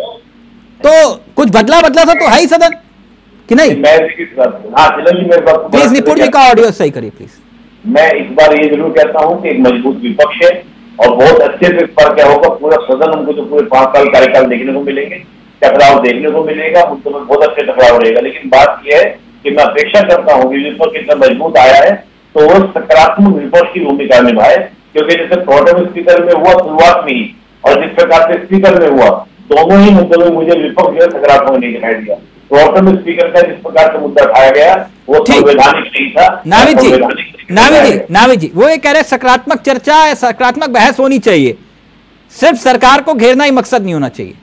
तो कुछ बदला सा तो है ही सदन कि नहीं? प्लीज निपुण जी का ऑडियो सही करिए प्लीज। मैं इस बार ये जरूर कहता हूं कि एक मजबूत विपक्ष है और बहुत अच्छे से इस बार क्या होगा, पूरा सदन हमको जो पूरे 5 साल कार्यकाल देखने को मिलेंगे, टकराव देखने को मिलेगा, मुद्दों में बहुत अच्छे टकराव रहेगा। लेकिन बात यह है कि मैं अपेक्षा करता हूँ कि विपक्ष इतना मजबूत आया है तो वो सकारात्मक विपक्ष की भूमिका निभाए, क्योंकि जैसे प्रोटेम स्पीकर में हुआ शुरुआत में ही और जिस प्रकार से स्पीकर में हुआ, दोनों ही मुद्दों में मुझे विपक्ष जो है सकारात्मक नहीं दिखाई दिया। प्रोटेम स्पीकर का जिस प्रकार से मुद्दा उठाया गया वो संवैधानिक नहीं था। नाविद जी वो ये कह रहे सकारात्मक चर्चा, सकारात्मक बहस होनी चाहिए, सिर्फ सरकार को घेरना ही मकसद नहीं होना चाहिए।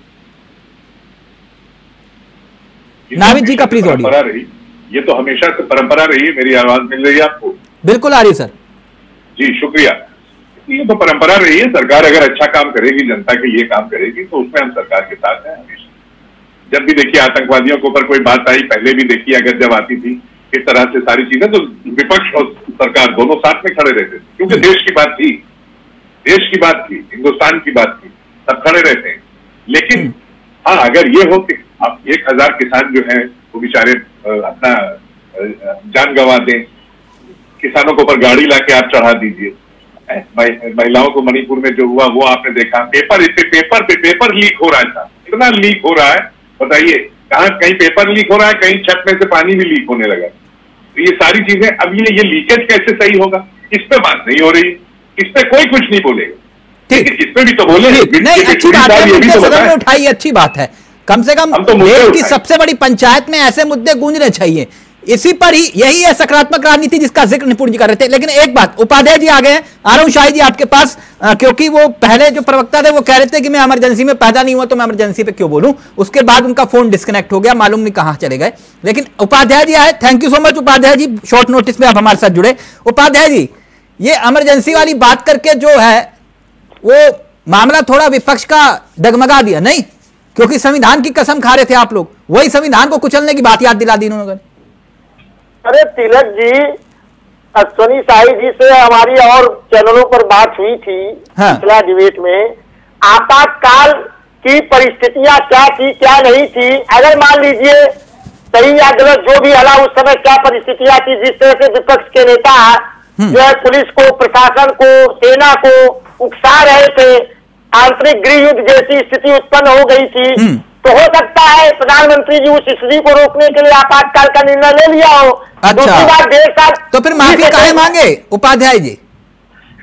नाविद जी का प्लीज ऑडियो। ये तो हमेशा से परंपरा रही है। मेरी आवाज मिल रही है आपको? बिल्कुल आ रही है सर जी, शुक्रिया। ये तो परंपरा रही है। सरकार अगर अच्छा काम करेगी, जनता के लिए काम करेगी, तो उसमें हम सरकार के साथ हैं हमेशा। जब भी देखिए आतंकवादियों के ऊपर कोई बात आई, पहले भी देखिए अगर जब आती थी इस तरह से सारी चीजें, तो विपक्ष और सरकार दोनों साथ में खड़े रहते थे, क्योंकि देश की बात थी, देश की बात थी, हिंदुस्तान की बात थी, सब खड़े रहते हैं। लेकिन हाँ, अगर ये हो कि आप 1000 किसान जो है वो बेचारे अपना जान गंवा दें, किसानों के ऊपर गाड़ी लाके आप चढ़ा दीजिए। महिलाओं को मणिपुर में जो हुआ वो आपने देखा, पेपर लीक हो रहा था, इतना लीक हो रहा है, बताइए कहीं पेपर लीक हो रहा है, कहीं छत में से पानी भी लीक होने लगा। तो ये सारी चीजें, अब ये लीकेज कैसे सही होगा, इस पे बात नहीं हो रही, इस पे कोई कुछ नहीं बोलेगा। ठीक, इस पे भी तो बोले नहीं, अच्छी बात है, सदन में उठाई, अच्छी बात है। कम से कम देश की सबसे बड़ी पंचायत में ऐसे मुद्दे गूंजने चाहिए। इसी पर ही यही है सकारात्मक राजनीति जिसका जिक्र निपुण जी कर रहे थे। लेकिन एक बात, उपाध्याय जी आ गए हैं, आ रहा हूं शाहिद जी आपके पास, क्योंकि वो पहले जो प्रवक्ता थे वो कह रहे थे कि मैं इमरजेंसी में पैदा नहीं हुआ तो मैं इमरजेंसी पे क्यों बोलूं। उसके बाद उनका फोन डिस्कनेक्ट हो गया, मालूम नहीं कहां चले गए। लेकिन उपाध्याय जी आए, thank you so much Upadhyay ji, short notice में आप हमारे साथ जुड़े। उपाध्याय जी, ये इमरजेंसी वाली बात करके जो है वो मामला थोड़ा विपक्ष का डगमगा दिया नहीं, क्योंकि संविधान की कसम खा रहे थे आप लोग, वही संविधान को कुचलने की बात याद दिला दी उन्होंने। अरे तिलक जी, अश्वनी साई जी से हमारी और चैनलों पर बात हुई थी पिछला डिबेट में, आपातकाल की परिस्थितियां क्या थी क्या नहीं थी। अगर मान लीजिए सही या गलत जो भी हला, उस समय क्या परिस्थितियां थी, जिस तरह से विपक्ष के नेता जो है पुलिस को, प्रशासन को, सेना को उकसा रहे थे, आंतरिक गृह युद्ध जैसी स्थिति उत्पन्न हो गई थी, तो हो सकता है प्रधानमंत्री जी उस स्थिति को रोकने के लिए आपातकाल का निर्णय ले लिया हो। दूसरी बात, 1.5 साल तो फिर माफी काहे मांगे उपाध्याय जी?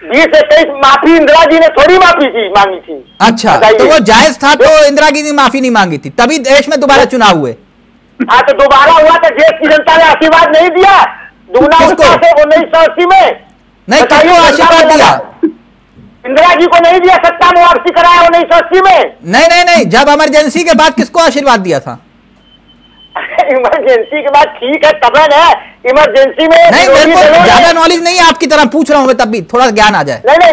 20-21 माफी इंदिरा जी ने थोड़ी मांगी थी। अच्छा, तो वो जायज था तो इंदिरा जी ने माफी नहीं मांगी थी, तभी देश में दोबारा चुनाव हुए। हाँ, तो दोबारा हुआ तो देश की जनता ने आशीर्वाद नहीं दिया दुगना 1980 में? नहीं, किसको आशीर्वाद दिया? इंदिरा जी को नहीं दिया, सत्ता में वापसी कराया 1980 में। नहीं, जब इमरजेंसी के बाद किसको आशीर्वाद दिया था? इमरजेंसी के बाद ठीक है, तब है इमरजेंसी में। नहीं, मेरे को ज्यादा नॉलेज नहीं है आपकी तरह पूछ रहा हूँ मैं, तब भी थोड़ा ज्ञान आ जाए। नहीं,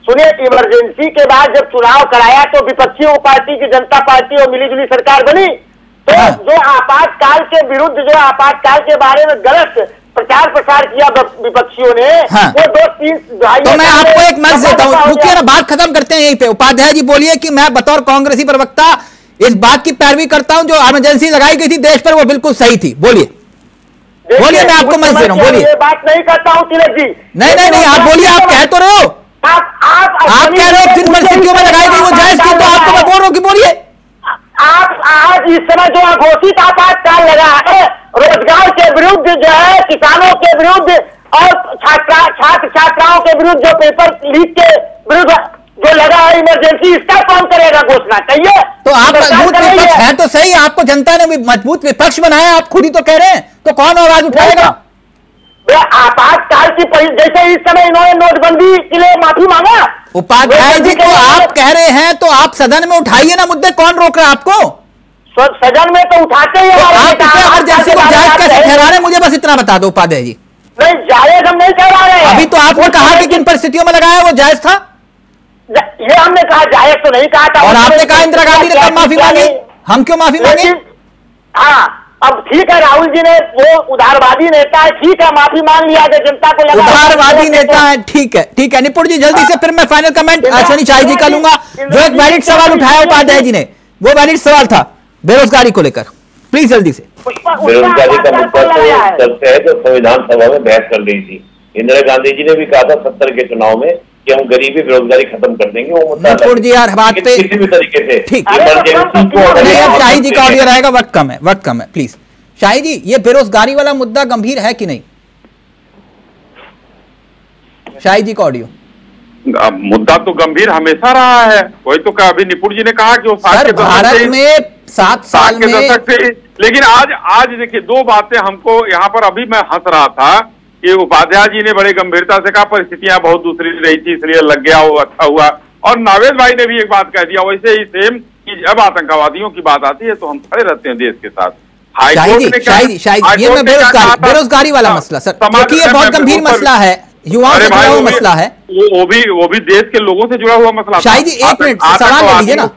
सुनिए, इमरजेंसी के बाद जब चुनाव कराया तो विपक्षी पार्टी की जनता पार्टी और मिली जुली सरकार बनी, तो जो आपातकाल के विरुद्ध, जो आपातकाल के बारे में गलत प्रचार प्रसार किया विपक्षियों ने, वो 2-3 तो मैं आपको एक मर्ज देता हूँ, रुकिए ना, बात खत्म करते हैं यहीं पे। उपाध्याय जी बोलिए कि मैं बतौर कांग्रेसी प्रवक्ता इस बात की पैरवी करता हूं, जो इमरजेंसी लगाई गई थी देश पर वो बिल्कुल सही थी। बोलिए, मैं आपको मर्ज दे रहा हूँ, बोलिए। बात नहीं करता हूँ तिलक जी। नहीं, आप बोलिए, आप कह तो रहे हो, आप कह रहे हो जिन परिस्थितियों में लगाई गई वो जायज थी, तो आपको मैं बोल रहा हूँ कि बोलिए। आप आज इस समय जो घोषित आपातकाल लगा है, रोजगार के विरुद्ध जो है, किसानों के विरुद्ध और छात्र छात्राओं के विरुद्ध जो पेपर लीक के विरुद्ध जो लगा है इमरजेंसी, इसका कौन करेगा घोषणा? चाहिए तो आप मजबूत विपक्ष है तो सही, आपको जनता ने मजबूत विपक्ष बनाया, आप खुद ही तो कह रहे हैं, तो कौन आवाज उठाएगा? आपातकाल की जैसे इस समय इन्होंने नोटबंदी के लिए माफी मांगा। उपाध्याय जी, तो आप कह रहे हैं तो आप सदन में उठाइए ना मुद्दे, कौन रोक रहा है आपको? सदन में तो उठाते ही। आप इमरजेंसी को जायज कैसे ठहरा रहे? मुझे बस इतना बता दो उपाध्याय जी। नहीं, जायज हम नहीं ठहरा रहे। अभी तो आपने कहा कि किन परिस्थितियों में लगाया वो जायज था, ये हमने कहा, जायज तो नहीं कहा था। और आपने कहा इंदिरा गांधी ने कब माफी मांगी, हम क्यों माफी मांगे? हाँ, अब ठीक है, राहुल जी ने, वो उदारवादी नेता है, ठीक है, माफी मांग लिया, जनता को लगा उदारवादी नेता है, ठीक है। निपुण जी, जल्दी से फिर मैं फाइनल कमेंट अश्वनी शाही जी का लूंगा। जो एक वैलिड सवाल उठाया उपाध्याय जी ने, वो वैलिड सवाल था बेरोजगारी को लेकर, प्लीज जल्दी से। बेरोजगारी का मुद्दा तो चलते है, जो संविधान सभा में बहस कर रही थी, इंदिरा गांधी जी ने भी कहा था 70 के चुनाव में कि हम गरीबी बेरोजगारी खत्म कर देंगे। वो मुद्दा जी यार, बात पे किसी भी तरीके से ठीक। शाही जी का ऑडियो रहेगा, वक्त कम है, प्लीज। शाही जी, ये बेरोजगारी वाला मुद्दा गंभीर है कि नहीं? शाही जी का ऑडियो। मुद्दा तो गंभीर हमेशा रहा है, वही तो अभी निपुण जी ने कहा कि वो भारत में 7 साल के दशक से। लेकिन आज देखिए, 2 बातें हमको यहाँ पर, अभी मैं हंस रहा था कि उपाध्याय जी ने बड़े गंभीरता से कहा परिस्थितियां बहुत दूसरी रही थी इसलिए लग गया, वो अच्छा हुआ। और नावेद भाई ने भी एक बात कह दिया वैसे ही सेम, कि जब आतंकवादियों की बात आती है तो हम खड़े रहते हैं देश के साथ। ये बेरोजगारी वाला मसला सर, क्योंकि ये बहुत गंभीर मसला है, युवाओं से जुड़ा हुआ मसला है, वो भी देश के लोगों से जुड़ा हुआ मसला। शाही जी, एक मिनट सवाल ले लीजिए ना।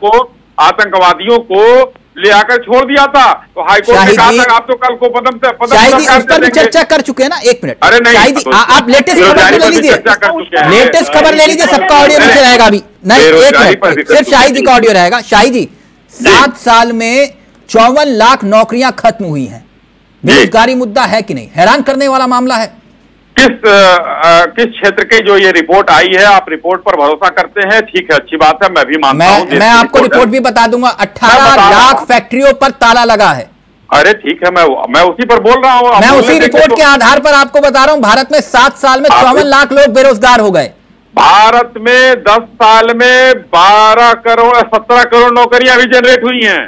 आतंकवादियों को ले आकर छोड़ दिया था, तो हाईकोर्ट ने कहा था आप तो कल को पदम उस पर भी चर्चा कर चुके हैं ना। एक मिनट, अरे नहीं, तो आप लेटेस्ट खबर ले लीजिए, लेटेस्ट खबर ले लीजिए, सबका ऑडियो नीचे रहेगा अभी। नहीं, एक मिनट, सिर्फ शाही जी का ऑडियो रहेगा। शाही जी, 7 साल में 54 लाख नौकरियां खत्म हुई हैं, बेरोजगारी मुद्दा है कि नहीं? हैरान करने वाला मामला है। किस क्षेत्र की जो ये रिपोर्ट आई है, आप रिपोर्ट पर भरोसा करते हैं? ठीक है, अच्छी बात है, मैं भी मानता हूं। मैं आपको रिपोर्ट भी बता दूंगा, 18 लाख फैक्ट्रियों पर ताला लगा है। अरे ठीक है, मैं उसी पर बोल रहा हूँ। मैं उसी रिपोर्ट के आधार पर आपको बता रहा हूँ, भारत में 7 साल में 54 लाख लोग बेरोजगार हो गए। भारत में 10 साल में 12 करोड़ 17 करोड़ नौकरियां भी जनरेट हुई हैं।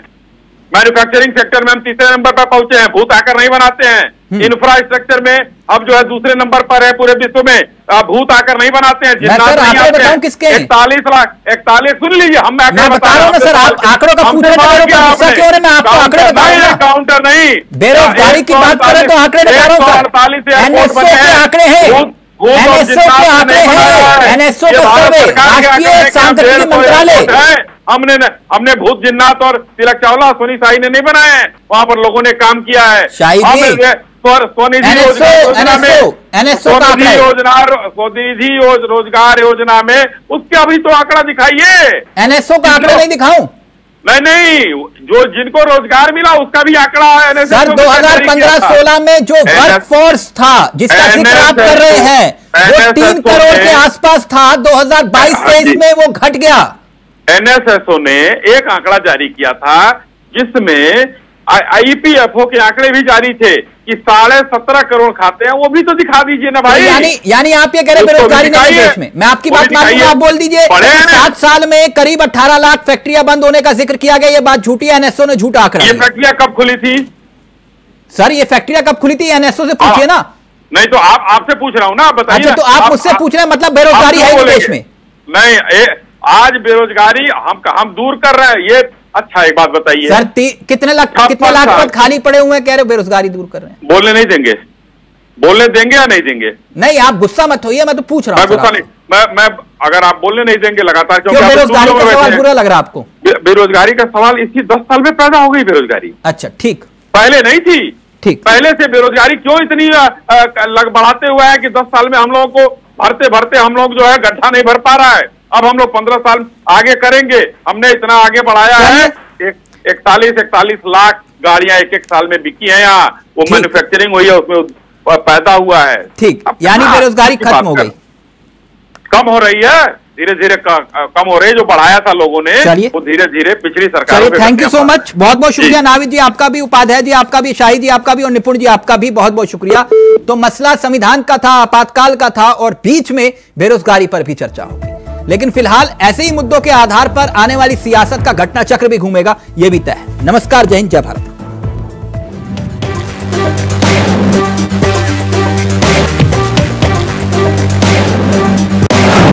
मैन्युफैक्चरिंग सेक्टर में हम तीसरे नंबर पर पहुंचे हैं, भूत आकर नहीं बनाते हैं। इंफ्रास्ट्रक्चर में अब जो है दूसरे नंबर पर है पूरे विश्व में, भूत आकर नहीं बनाते हैं। जिन्नात नहीं आते हैं। किसके 41 लाख 41 सुन लीजिए, हम मैं बता रहा हूँ सर, आप आंकड़ों का पूछ रहे थे, मैं आपको आंकड़े बता रहा हूँ। काउंटर नहीं, बेरोजगारी की बात करें तो आंकड़े बता रहा हूँ। 48 एनएसओ के आंकड़े हैं, एनएसओ के आंकड़े हैं, एनएसओ का सर्वे, राष्ट्रीय सांख्यिकी मंत्रालय। हमने भूत जिन्नात और तिलक चावला सोनी साई ने नहीं बनाए हैं, वहां पर लोगों ने काम किया है। स्वनिधि रोजगार योजना में उसके अभी तो आंकड़ा दिखाइए। एनएसओ का आंकड़ा नहीं दिखाऊं? नहीं, जो जिनको रोजगार मिला उसका भी आंकड़ा है। सर 2015-16 में जो वर्क फोर्स था जिसका जिक्र आप कर रहे हैं वो 3 करोड़ के आसपास था, 2022-23 में वो घट गया। एनएसएसओ ने एक आंकड़ा जारी किया था जिसमें आईपीएफओ के आंकड़े भी जारी थे कि 17.5 करोड़ खाते हैं, वो भी तो दिखा दीजिए ना भाई। यानी आप ये कह रहे हैं बेरोजगारी नहीं है देश में? मैं आपकी बात मानूंगा, आप बोल दीजिए 7 साल में करीब 18 लाख फैक्ट्रियां बंद होने का जिक्र किया गया, ये बात झूठी है, एनएसओ ने झूठा आंकड़ा। ये फैक्ट्रियां कब खुली थी सर? ये फैक्ट्रियां कब खुली थी एनएसओ से पूछिए ना। नहीं तो आपसे पूछ रहा हूं ना, बताइए। अच्छा, तो आप मुझसे पूछ रहे हैं, मतलब बेरोजगारी है देश में? नहीं, आज बेरोजगारी हम दूर कर रहे हैं, ये अच्छा एक बात बताइए सर। कितने लाख पद खाली पड़े हुए हैं, कह रहे हो बेरोजगारी दूर कर रहे हैं? बोलने नहीं देंगे? बोलने देंगे या नहीं देंगे? नहीं, आप गुस्सा मत होइए, मैं तो पूछ रहा हूँ। मैं गुस्सा नहीं, मैं अगर आप बोलने नहीं देंगे लगातार, क्योंकि बेरोजगारी का सवाल बुरा लग रहा है आपको? बेरोजगारी का सवाल इसी 10 साल में पैदा हो गई बेरोजगारी। अच्छा, ठीक, पहले नहीं थी। ठीक, पहले से बेरोजगारी क्यों इतनी बढ़ाते हुए है कि 10 साल में हम लोगों को भरते भरते हम लोग जो है गड्ढा नहीं भर पा रहा है। अब हम लोग 15 साल आगे करेंगे, हमने इतना आगे बढ़ाया है। 41 लाख गाड़ियां एक साल में बिकी हैं यहाँ, वो मैन्युफैक्चरिंग हुई है, उसमें पैदा हुआ है। ठीक, यानी बेरोजगारी खत्म हो गई? कम हो रही है, धीरे धीरे कम हो रही है। जो बढ़ाया था लोगों ने वो धीरे धीरे पिछली सरकार। थैंक यू सो मच, बहुत बहुत शुक्रिया नाविद जी आपका भी, उपाध्याय जी आपका भी, शाही जी आपका भी और निपुण जी आपका भी बहुत बहुत शुक्रिया। तो मसला संविधान का था, आपातकाल का था और बीच में बेरोजगारी पर भी चर्चा होगी, लेकिन फिलहाल ऐसे ही मुद्दों के आधार पर आने वाली सियासत का घटना चक्र भी घूमेगा, यह भी तय है। नमस्कार, जय हिंद, जय भारत।